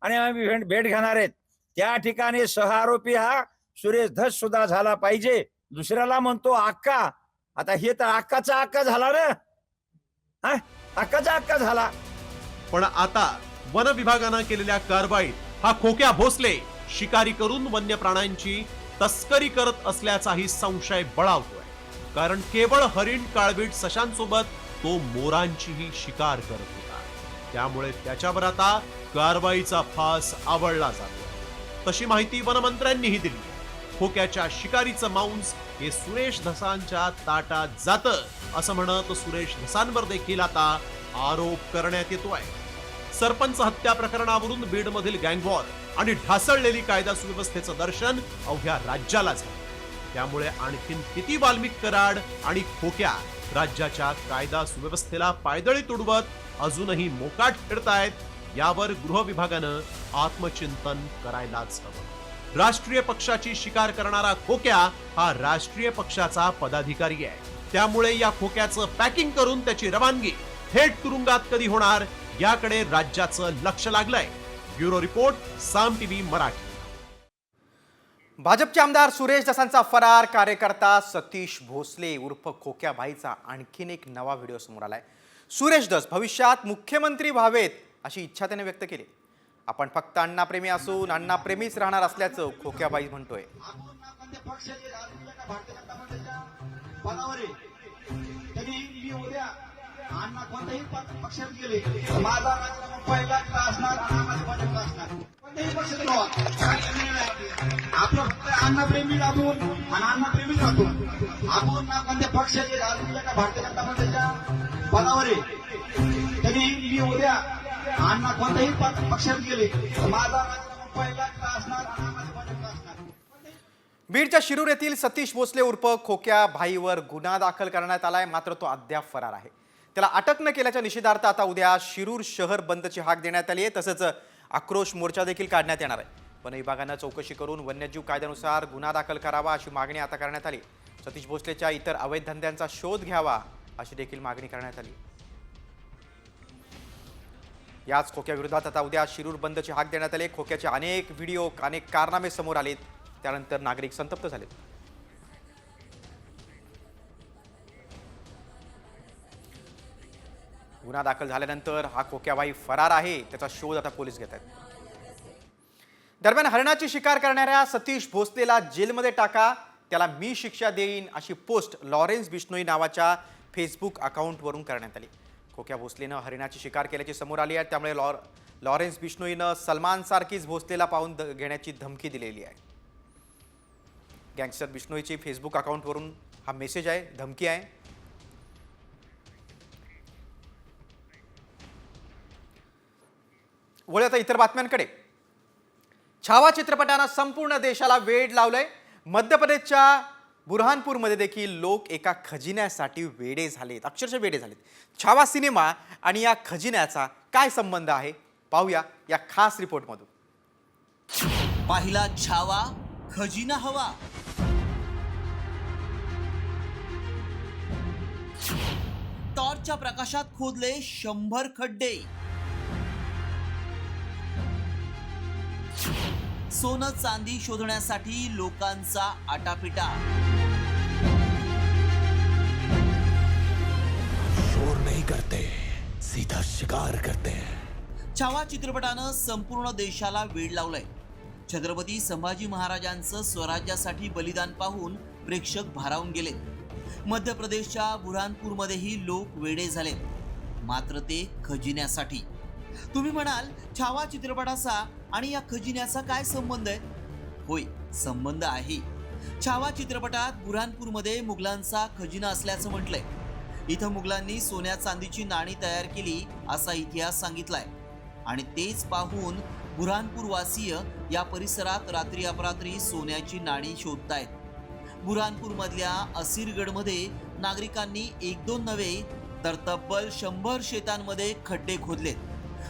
आणि आम्ही भेट घेणार आहेत. त्या ठिकाणी सहआरोपी हा सुरेश धस सुद्धा झाला पाहिजे. दुसऱ्याला म्हणतो अक्का, आता हे तर अक्काचा अक्का झाला ना, अक्काचा अक्का झाला. पण आता वन विभागानं केलेल्या कारवाईत हा खोक्या भोसले शिकारी करून वन्य प्राण्यांची तस्करी करत असल्याचाही संशय बळावतोय. कारण केवळ हरिण, काळवीट, सशांसोबत तो मोरांचीही शिकार करत होता. त्यामुळे त्याच्यावर आता कारवाईचा फास आवळला जातो. तशी माहिती वनमंत्र्यांनीही दिली. खोक्याच्या शिकारीचं मांस हे सुरेश धसांच्या ताटात जातं असं म्हणत सुरेश धसांवर देखील आता आरोप करण्यात येतोय. सरपंच हत्या प्रकरणावरून बीडमधील गँगवॉर आणि ढासळलेली कायदा सुव्यवस्थेचं दर्शन अवघ्या राज्याला झालं. त्यामुळे आणखीन किती वाल्मिक कराड आणि खोक्या राज्याच्या कायदा सुव्यवस्थेला पायदळी तुडवत अजूनही मोकाट फिरतायत यावर गृह विभागानं आत्मचिंतन करायलाच हवं. राष्ट्रीय पक्षाची शिकार करणारा खोक्या हा राष्ट्रीय पक्षाचा पदाधिकारी आहे. त्यामुळे या खोक्याचं पॅकिंग करून त्याची रवानगी थेट तुरुंगात कधी होणार याकडे राज्याचं लक्ष लागलंय. ब्युरो रिपोर्ट, साम टीव्ही मराठी. भाजपचे आमदार सुरेश धसांचा फरार कार्यकर्ता सतीश भोसले उर्फ खोक्याबाईचा आणखीन एक नवा व्हिडिओ समोर आलाय. सुरेश धस भविष्यात मुख्यमंत्री व्हावेत अशी इच्छा त्याने व्यक्त केली. आपण फक्त अण्णाप्रेमी असून अण्णाप्रेमीच राहणार असल्याचं खोक्याबाई म्हणतोय. आपलं फक्त अण्णाप्रेमी राहून आणि अण्णाप्रेमी राहतो. आपण ना कोणत्या पक्षाचे राजकीय का भारतीय जनता पक्षाच्या पदावर आहे तरी मी उद्या अण्णा कोणत्याही पक्षात गेले माझा राजीनामा पहिला असणार असणार. बीडच्या शिरूर येथील सतीश भोसले उर्फ खोक्या भाईवर गुन्हा दाखल करण्यात आलाय. मात्र तो अद्याप फरार आहे. त्याला अटक न केल्याच्या निषेधार्थ आता उद्या शिरूर शहर बंदची हाक देण्यात आली आहे. तसंच आक्रोश मोर्चा देखील काढण्यात येणार आहे. वन विभागानं चौकशी करून वन्यजीव कायद्यानुसार गुन्हा दाखल करावा अशी मागणी आता करण्यात आली. सतीश भोसलेच्या इतर अवैध धंद्यांचा शोध घ्यावा अशी देखील मागणी करण्यात आली. याच खोक्याविरोधात आता उद्या शिरूर बंदची हाक देण्यात आली. खोक्याचे अनेक व्हिडिओ अनेक कारनामे समोर आलेत. त्यानंतर नागरिक संतप्त झालेत. गुन्हा दाखल झाल्यानंतर हा खोक्याबाई फरार आहे. त्याचा शोध आता पोलीस घेत आहेत. दरम्यान हरणाची शिकार करणाऱ्या सतीश भोसलेला जेलमध्ये टाका, त्याला मी शिक्षा देईन अशी पोस्ट लॉरेन्स बिश्नोई नावाच्या फेसबुक अकाउंटवरून करण्यात आली. खोक्या भोसलेनं हरिणाची शिकार केल्याची समोर आली आहे. त्यामुळे लॉरेन्स बिश्नोईनं सलमान सारखीच भोसलेला पाहून घेण्याची धमकी दिलेली आहे. गँगस्टर बिश्नोईची फेसबुक अकाउंटवरून हा मेसेज आहे, धमकी आहे. वळूया आता इतर बातम्यांकडे. छावा चित्रपटानं संपूर्ण देशाला वेड लावलंय. मध्य प्रदेशच्या बुरहानपूरमध्ये देखील लोक एका खजिन्यासाठी वेडे झालेत, अक्षरशः वेडे झालेत. छावा सिनेमा आणि या खजिन्याचा काय संबंध आहे पाहूया या खास रिपोर्टमधून. पाहिला छावा, खजिना हवा. टॉर्चच्या प्रकाशात खोदले 100 खड्डे. सोनं चांदी शोधण्यासाठी लोकांचा आटापिटा. शोर नहीं करते, सीधा शिकार करते हैं. छावा चित्रपटानं संपूर्ण देशाला वेड लावलंय. छत्रपती संभाजी महाराजांचं स्वराज्यासाठी बलिदान पाहून प्रेक्षक भारावून गेले. मध्य प्रदेशच्या बुरहानपूरमध्येही लोक वेडे झालेत, मात्र ते खजिन्यासाठी. तुम्ही म्हणाल छावा चित्रपटाचा आणि या खजिन्याचा काय संबंध आहे? होय, संबंध आहे. छावा चित्रपटात बुरहानपूरमध्ये मुघलांचा खजिना असल्याचं म्हटलंय. इथं मुघलांनी सोन्या चांदीची नाणी तयार केली असा इतिहास सांगितलाय आणि तेच पाहून बुरहानपूर वासीय या परिसरात रात्री अपरात्री सोन्याची नाणी शोधतायत. बुरहानपूरमधल्या असीरगडमध्ये नागरिकांनी 1-2 नव्हे तर तब्बल 100 शेतांमध्ये खड्डे खोदलेत.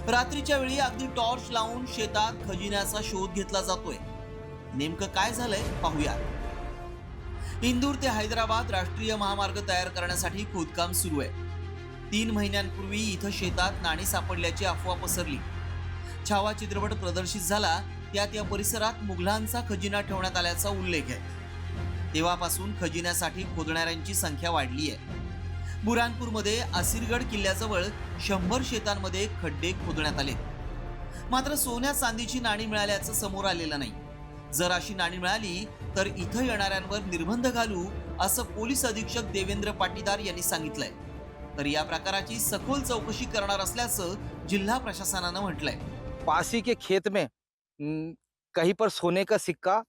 रात्रीच्या वेळी अगदी टॉर्च लावून शेतात खजिन्याचा शोध घेतला जातोय. नेमकं काय झालंय पाहूया. इंदूर ते हैदराबाद राष्ट्रीय महामार्ग तयार करण्यासाठी खोदकाम सुरू आहे. 3 महिन्यांपूर्वी इथं शेतात नाणी सापडल्याची अफवा पसरली. छावा चित्रपट प्रदर्शित झाला त्यात या परिसरात मुघलांचा खजिना ठेवण्यात आल्याचा उल्लेख आहे. तेव्हापासून खजिन्यासाठी खोदणाऱ्यांची संख्या वाढली आहे. बुरहानपूरमध्ये असीरगड किल्ल्याजवळ 100 शेतांमध्ये खड्डे खोदण्यात आले. मात्र सोन्या चांदीची नाणी मिळाल्याचं समोर आलेलं नाही. जर अशी नाणी मिळाली तर इथं येणाऱ्यांवर निर्बंध घालू असं पोलीस अधीक्षक देवेंद्र पाटीदार यांनी सांगितलंय. तर या प्रकाराची सखोल चौकशी करणार असल्याचं जिल्हा प्रशासनानं म्हटलंय. पासी के खेत में कहीं पर सोने का सिक्का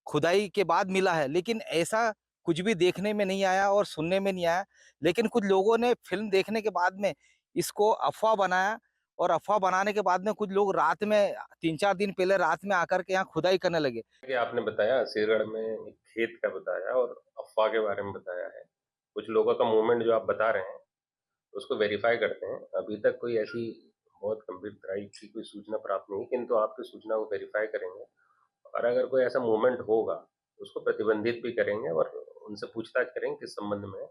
खुदाई के बाद मिला है, लेकिन ऐसा कुछ भी देखने में नहीं आया और सुनने में नहीं आया. लेकिन कुछ लोगों ने फिल्म देखने के बाद में इसको अफवाह बनाया और अफवाह बनाने के बाद में कुछ लोग रात में 3-4 दिन पहले रात में आकर के यहाँ खुदाई करने लगे. आपने बताया असीरगढ़ में एक खेत का बताया और अफवाह के बारे में बताया है. कुछ लोगों का मूवमेंट जो आप बता रहे हैं उसको वेरीफाई करते हैं. अभी तक कोई ऐसी बहुत गंभीर तरह की कोई सूचना प्राप्त नहीं, किंतु आपकी सूचना को वेरीफाई करेंगे और अगर कोई ऐसा मूवमेंट होगा उसको प्रतिबंधित भी करेंगे और उनसे पूछताछ करेंगे किस संबंध में,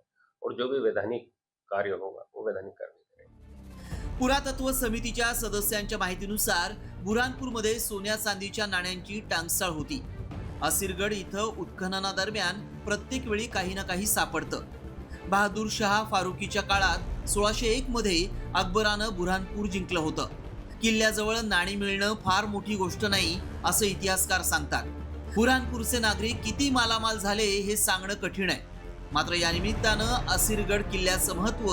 और जो भी वैधानिक कार्य होगा वो वैधानिक कार्य करेंगे. पुरातत्व समितीच्या सदस्यांच्या माहितीनुसार बुरहानपूरमध्ये सोन्या चांदीच्या नाण्यांची टांगसाळ होती. असिरगड इथं उत्खननादरम्यान प्रत्येक वेळी काही ना काही सापडतं. बहादूर शहा फारुकीच्या काळात 1601 मध्ये अकबरानं बुऱ्हाणपूर जिंकलं होतं. किल्ल्याजवळ नाणी मिळणं फार मोठी गोष्ट नाही असं इतिहासकार सांगतात. बुऱ्हाणपूरचे नागरिक किती मालामाल झाले हे सांगणं कठीण आहे. मात्र या निमित्तानं असिरगड किल्ल्याचं महत्त्व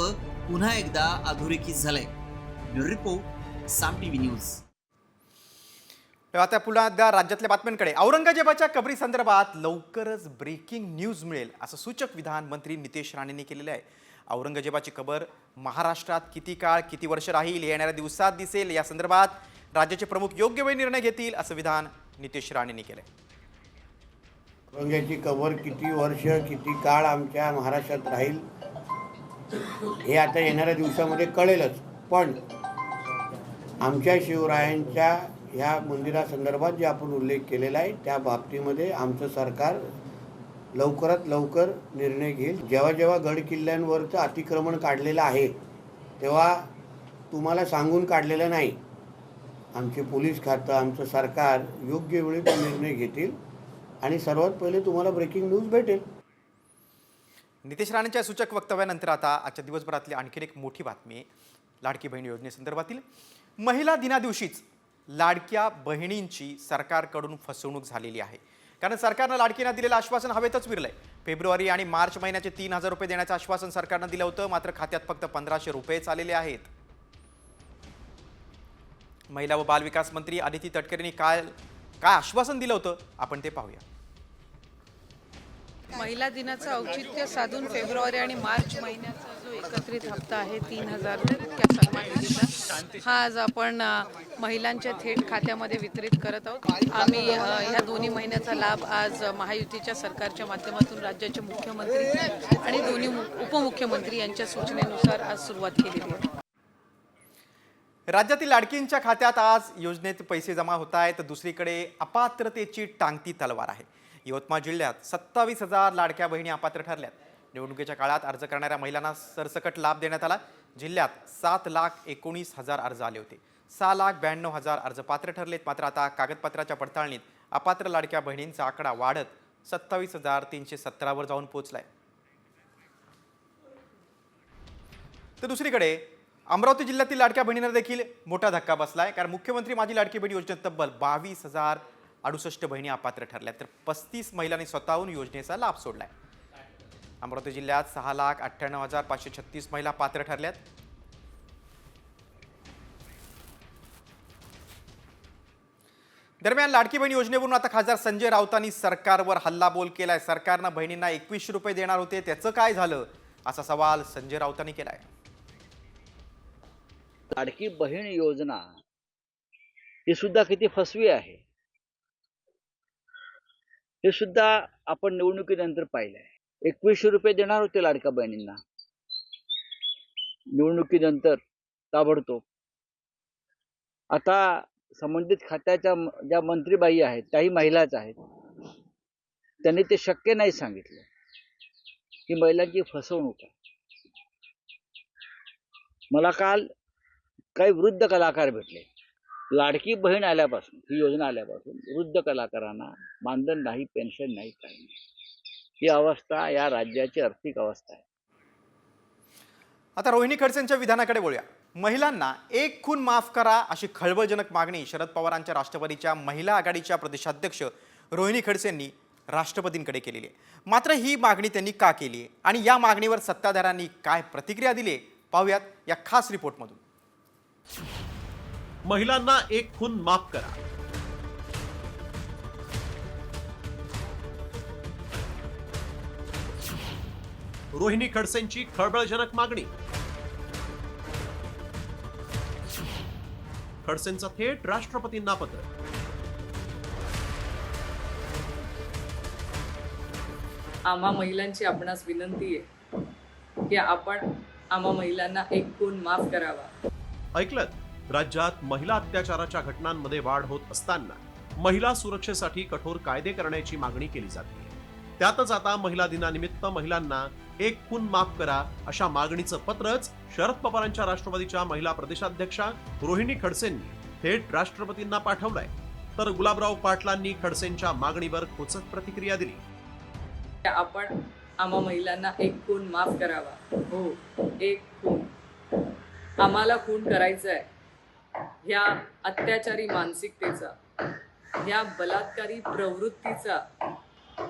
पुन्हा एकदा अधोरेखित झालंय. ब्युरो रिपोर्ट, साम टीव्ही न्यूज. आता पुन्हा एकदा राज्यातल्या बातम्यांकडे. औरंगजेबाच्या कबरीसंदर्भात लवकरच ब्रेकिंग न्यूज मिळेल असं सूचक विधान मंत्री नितेश राणेंनी केलेलं आहे. औरंगजेबाची कबर महाराष्ट्रात किती काळ किती वर्ष राहील येणाऱ्या दिवसात दिसेल. या संदर्भात राज्याचे प्रमुख योग्य वेळी निर्णय घेतील असं विधान नितेश राणेंनी केलंय. औरंगजेबाची कबर किती वर्ष किती काळ आमच्या महाराष्ट्रात राहील हे आता येणाऱ्या दिवसामध्ये कळेलच. पण आमच्या शिवरायांच्या ह्या मंदिरासंदर्भात जे आपण उल्लेख केलेला आहे त्या बाबतीमध्ये आमचं सरकार लवकरात लवकर निर्णय घेईल. जेव्हा जेव्हा गड किल्ल्यांवरचं अतिक्रमण काढलेलं आहे तेव्हा तुम्हाला सांगून काढलेलं नाही. आमचे पोलीस खातं आमचं सरकार योग्य वेळी तो निर्णय घेतील आणि सर्वात पहिले तुम्हाला ब्रेकिंग न्यूज भेटेल. नितेश राणेंच्या सूचक वक्तव्यानंतर आता आजच्या दिवसभरातली आणखी एक मोठी बातमी. लाडकी बहीण योजनेसंदर्भातील महिला दिनादिवशीच लाडक्या बहिणींची सरकारकडून फसवणूक झालेली आहे. कारण सरकारनं लाडकींना दिलेलं आश्वासन हवेतच विरलंय. फेब्रुवारी आणि मार्च महिन्याचे 3,000 रुपये देण्याचं आश्वासन सरकारनं दिलं होतं. मात्र खात्यात फक्त 1,500 रुपयेच आलेले आहेत. महिला व बालविकास मंत्री अदिती तटकरेंनी काय आश्वासन दिलं होतं आपण ते पाहूया. महिला दिनाचं औचित्य साधून फेब्रुवारी आणि मार्च महिन्याचा जो एकत्रित हप्ता आहे 3,000 त्या सन्मान निधीचा हा आज आपण महिलांच्या थेट खात्यामध्ये वितरित करत आहोत. आम्ही ह्या दोन्ही महिन्याचा लाभ आज महायुतीच्या सरकारच्या माध्यमातून राज्याचे मुख्यमंत्री आणि दोन्ही उपमुख्यमंत्री यांच्या सूचनेनुसार आज सुरुवात केलेली आहे. राज्यातील लाडकींच्या खात्यात आज योजनेत पैसे जमा होत आहेत. दुसरीकडे अपात्रतेची टांगती तलवार आहे. यवतमाळ जिल्ह्यात 27,000 लाडक्या बहिणी अपात्र ठरल्यात. निवडणुकीच्या काळात अर्ज करणाऱ्या महिलांना सरसकट लाभ देण्यात आला. जिल्ह्यात 7,19,000 अर्ज आले होते. 6,92,000 अर्ज पात्र ठरलेत. मात्र आता कागदपत्राच्या पडताळणीत अपात्र लाडक्या बहिणींचा आकडा वाढत 27,317 वर जाऊन पोहोचलाय. तर दुसरीकडे अमरावती जिल्ह्यातील लाडक्या बहिणींना देखील मोठा धक्का बसलाय. कारण मुख्यमंत्री माझी लाडकी बहीण योजनेत तब्बल 22,068 बहिणी अपात्र ठरल्या. तर 35 महिलांनी स्वतःहून योजनेचा लाभ सोडलाय. अमरावती जिल्ह्यात 6,98,536 महिला पात्र ठरल्यात. दरम्यान लाडकी बहीण योजनेवरून आता खासदार संजय राऊतांनी सरकारवर हल्लाबोल केलाय. सरकारनं बहिणींना 2100 रुपये देणार होते, त्याचं काय झालं असा सवाल संजय राऊतांनी केलाय. लाडकी बहीण योजना ही सुद्धा किती फसवी आहे हे सुद्धा आपण निवडणुकीनंतर पाहिलंय. 2100 रुपये देणार होते लाडक्या बहिणींना, निवडणुकीनंतर ताबडतोब आता संबंधित खात्याच्या ज्या मंत्रीबाई आहेत त्याही महिलाच आहेत. त्यांनी ते शक्य नाही सांगितलं की महिलांची फसवणूक आहे. मला काल काही वृद्ध कलाकार भेटले. लाडकी बहीण आल्यापासून ही योजना आल्यापासून वृद्ध कलाकारांना मानधन नाही, पेन्शन नाही, काही नाही. ही अवस्था या राज्याची आर्थिक अवस्था आहे. आता रोहिणी खडसेंच्या विधानाकडे वळूया. महिलांना एक खून माफ करा अशी खळबळजनक मागणी शरद पवारांच्या राष्ट्रवादीच्या महिला आघाडीच्या प्रदेशाध्यक्ष रोहिणी खडसेंनी राष्ट्रपतींकडे केलेली आहे. मात्र ही मागणी त्यांनी का केली आहे आणि या मागणीवर सत्ताधाऱ्यांनी काय प्रतिक्रिया दिली पाहूयात या खास रिपोर्टमधून. महिलांना एक खून माफ करा. रोहिणी खडसेंची खळबळजनक मागणी. खडसेंचं थेट राष्ट्रपतींना पत्र. आम्हा महिलांची आपणास विनंती आहे की आपण आम्हा महिलांना एक खून माफ करावा. ऐकलं, राज्यात महिला अत्याचाराच्या घटनांमध्ये वाढ होत असताना महिला सुरक्षेसाठी कठोर कायदे करण्याची मागणी केली जाते. त्यातच आता महिला दिनानिमित्त महिलांना एक खून माफ करा अशा मागणीचं पत्रच शरद पवारांच्या राष्ट्रवादीच्या महिला प्रदेशाध्यक्षा रोहिणी खडसेंनी थेट राष्ट्रपतींना पाठवलंय. तर गुलाबराव पाटलांनी खडसेंच्या मागणीवर खोचक प्रतिक्रिया दिली. आपण आम्हा महिलांना एक खून माफ करावा. हो, एक खून. आम्हाला खून करायचा आहे. ह्या अत्याचारी मानसिकतेचा, ह्या बलात्कारी प्रवृत्तीचा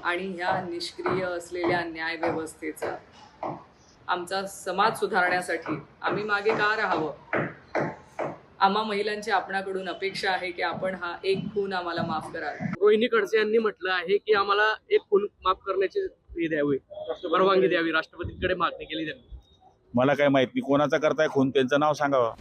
आणि ह्या निष्क्रिय असलेल्या न्यायव्यवस्थेचा आमचा समाज सुधारण्यासाठी आम्ही मागे का राहावं? आम्हा महिलांची आपणाकडून अपेक्षा आहे की आपण हा एक खून आम्हाला माफ कराल. रोहिणी खडसे यांनी म्हटलं आहे की आम्हाला एक खून माफ करण्याची परवानगी द्यावी, राष्ट्रपतींकडे मागणी केली त्यांनी. मला काय माहित नाही कोणाचा करताय खून, त्यांचं नाव सांगावं.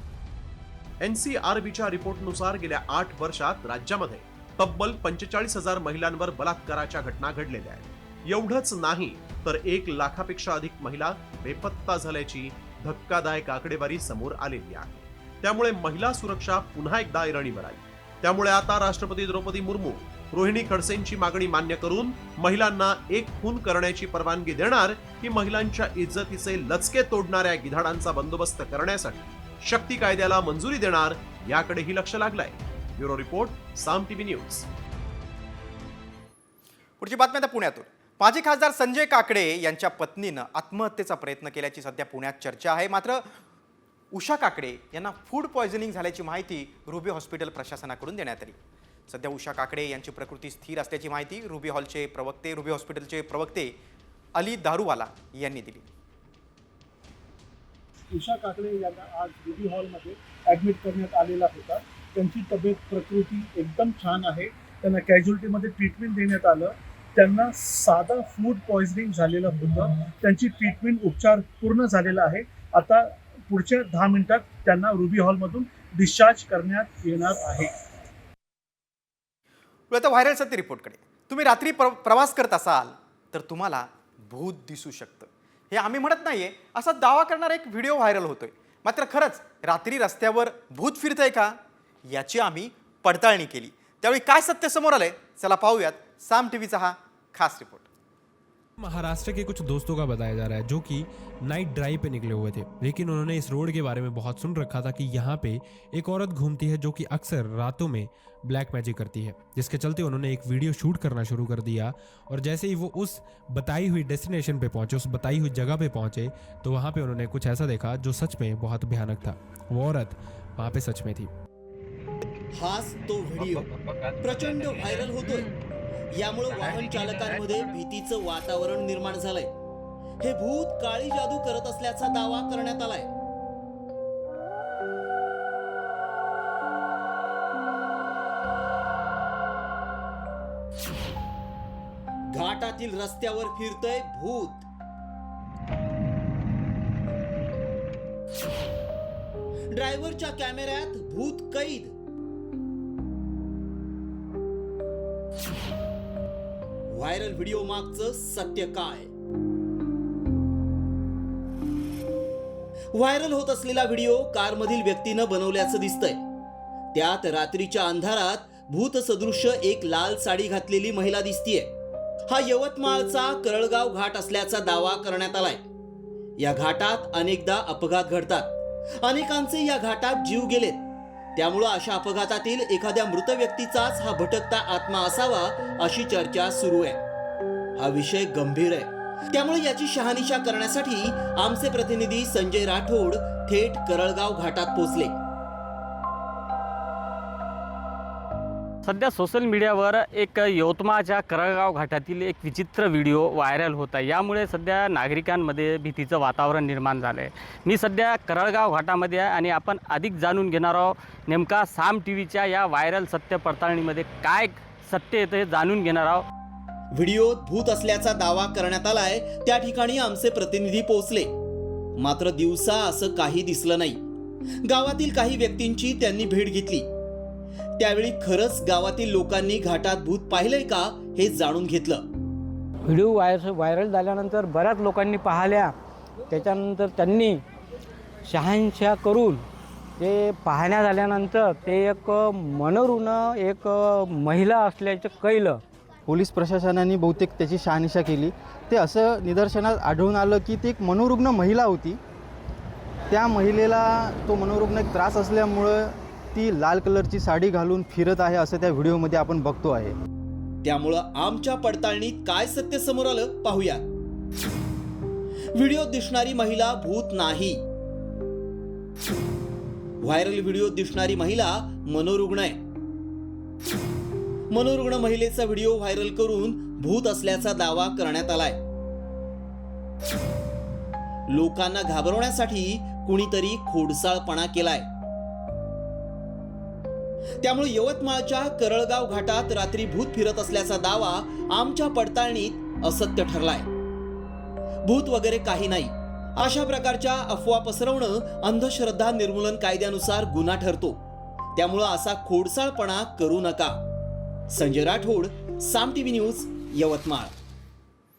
NCRBच्या रिपोर्टनुसार गेल्या 8 वर्षात राज्यामध्ये तब्बल 45,000 महिलांवर बलात्काराच्या घटना घडलेल्या आहेत. एवढंच नाही तर 1 लाखापेक्षा अधिक महिला बेपत्ता झाल्याची धक्कादायक आकडेवारी समोर आलेली आहे. त्यामुळे महिला सुरक्षा पुन्हा एकदा ऐरणीवर आली. त्यामुळे आता राष्ट्रपती द्रौपदी मुर्मू रोहिणी खडसेंची मागणी मान्य करून महिलांना एक खून करण्याची परवानगी देणार की महिलांच्या इज्जतीचे लचके तोडणाऱ्या गिधाडांचा बंदोबस्त करण्यासाठी शक्ती कायद्याला मंजुरी देणार याकडेही लक्ष लागलंय. ब्युरो रिपोर्ट, साम टीव्ही न्यूज. पुढची बातमी आता पुण्यातून. माजी खासदार संजय काकडे यांच्या पत्नीनं आत्महत्येचा प्रयत्न केल्याची सध्या पुण्यात चर्चा आहे. मात्र उषा काकडे यांना फूड पॉयझनिंग झाल्याची माहिती रुबी हॉस्पिटल प्रशासनाकडून देण्यात आली. सध्या उषा काकडे यांची प्रकृती स्थिर असल्याची माहिती रुबी हॉस्पिटलचे प्रवक्ते अली दारूवाला यांनी दिली. उषा काकडे यांना आज रुबी हॉलमध्ये ॲडमिट करण्यात आलेला होता. त्यांची प्रकृती एकदम छान आहे. त्यांना कॅज्युअल्टीमध्ये ट्रीटमेंट देण्यात आलं. त्यांना साधा फूड पॉयझनिंग झालेलं होतं. त्यांची ट्रीटमेंट उपचार पूर्ण झालेला आहे. आता पुढच्या 10 मिनिटात त्यांना रुबी हॉलमधून डिस्चार्ज करण्यात येणार आहे. आता व्हायरल सत्य रिपोर्टकडे. तुम्ही रात्री प्रवास करत असाल तर तुम्हाला भूत दिसू शकतं. हे आम्ही म्हणत नाहीये, असा दावा करणारा एक व्हिडिओ व्हायरल होतोय. मात्र खरंच रात्री रस्त्यावर भूत फिरतंय का याची आम्ही पडताळणी केली. त्यावेळी काय सत्य समोर आलंय चला पाहूयात. साम टीव्हीचा हा खास रिपोर्ट. महाराष्ट्र के कुछ दोस्तों का बताया जा रहा है जो कि नाइट ड्राइव पे निकले हुए थे, लेकिन उन्होंने इस रोड के बारे में बहुत सुन रखा था कि यहाँ पे एक औरत घूमती है जो कि अक्सर रातों में ब्लैक मैजिक करती है, जिसके चलते उन्होंने एक वीडियो शूट करना शुरू कर दिया. और जैसे ही वो उस बताई हुई डेस्टिनेशन पे पहुंचे, उस बताई हुई जगह पे पहुंचे, तो वहाँ पे उन्होंने कुछ ऐसा देखा जो सच में बहुत भयानक था. वो औरत वहाँ पे सच में थी. हाच तो व्हिडिओ प्रचंड व्हायरल होतोय. यामुळे वाहन चालकांमध्ये भीतीचं वातावरण निर्माण झालंय. हे भूत काळी जादू करत असल्याचा दावा करण्यात आलाय. घाटातील रस्त्यावर फिरतंय भूत. ड्रायव्हरच्या कॅमेऱ्यात भूत कैद. व्हायरल व्हिडिओ मागचं सत्य काय? व्हायरल होत असलेला व्हिडिओ कारमधील व्यक्तीनं बनवल्याचं दिसतंय. त्यात रात्रीच्या अंधारात भूत सदृश्य एक लाल साडी घातलेली महिला दिसतीये. हा यवतमाळचा करळगाव घाट असल्याचा दावा करण्यात आलाय. या घाटात अनेकदा अपघात घडतात. अनेकांचे या घाटात जीव गेलेत. त्यामुळे अशा अपघातातील एखाद्या मृत व्यक्तीचाच हा भटकता आत्मा असावा अशी चर्चा सुरू आहे. हा विषय गंभीर आहे. त्यामुळे याची शहानिशा करण्यासाठी आमचे प्रतिनिधी संजय राठोड थेट करळगाव घाटात पोहोचले. सध्या सोशल मीडियावर एक यवतमाळच्या करळगाव घाटातील एक विचित्र व्हिडिओ व्हायरल होत आहे. यामुळे सध्या नागरिकांमध्ये भीतीचं वातावरण निर्माण झालं आहे. मी सध्या करळगाव घाटामध्ये आहे आणि आपण अधिक जाणून घेणार आहोत नेमका साम टीव्हीच्या या व्हायरल सत्य पडताळणीमध्ये काय सत्य येतं हे जाणून घेणार आहोत. व्हिडिओत भूत असल्याचा दावा करण्यात आलाय त्या ठिकाणी आमचे प्रतिनिधी पोहोचले. मात्र दिवसा असं काही दिसलं नाही. गावातील काही व्यक्तींची त्यांनी भेट घेतली. त्यावेळी खरंच गावातील लोकांनी घाटात भूत पाहिलंय का हे जाणून घेतलं. व्हिडिओ व्हायरल झाल्यानंतर बऱ्याच लोकांनी पाहिल्या. त्याच्यानंतर त्यांनी शहानिशा करून ते पाहण्यात आल्यानंतर ते एक मनोरुग्ण एक महिला असल्याचं कळलं. पोलीस प्रशासनाने बहुतेक त्याची शहानिशा केली. ते असं निदर्शनात आढळून आलं की ती एक मनोरुग्ण महिला होती. त्या महिलेला तो मनोरुग्ण एक त्रास असल्यामुळं व्यक्ती लाल कलरची साडी घालून फिरत आहे असं त्या व्हिडिओमध्ये आपण बघतो आहे. त्यामुळं आमच्या पडताळणीत काय सत्य समोर आलं पाहूया. व्हिडिओत दिसणारी महिला भूत नाही. व्हायरल व्हिडिओत दिसणारी महिला मनोरुग्ण आहे. मनोरुग्ण महिलेचा व्हिडिओ व्हायरल करून भूत असल्याचा दावा करण्यात आलाय. लोकांना घाबरवण्यासाठी कुणीतरी खोडसाळपणा केलाय. त्यामुळे यवतमाळच्या करळगाव घाटात रात्री भूत फिरत असल्याचा दावा आमच्या पडताळणीत असत्य ठरलाय. भूत वगैरे काही नाही अशा प्रकारच्या अफवा पसरवणं अंधश्रद्धा निर्मूलन कायद्यानुसार गुन्हा ठरतो. त्यामुळं असा खोडसाळपणा करू नका. संजय राठोड, साम टीव्ही न्यूज, यवतमाळ.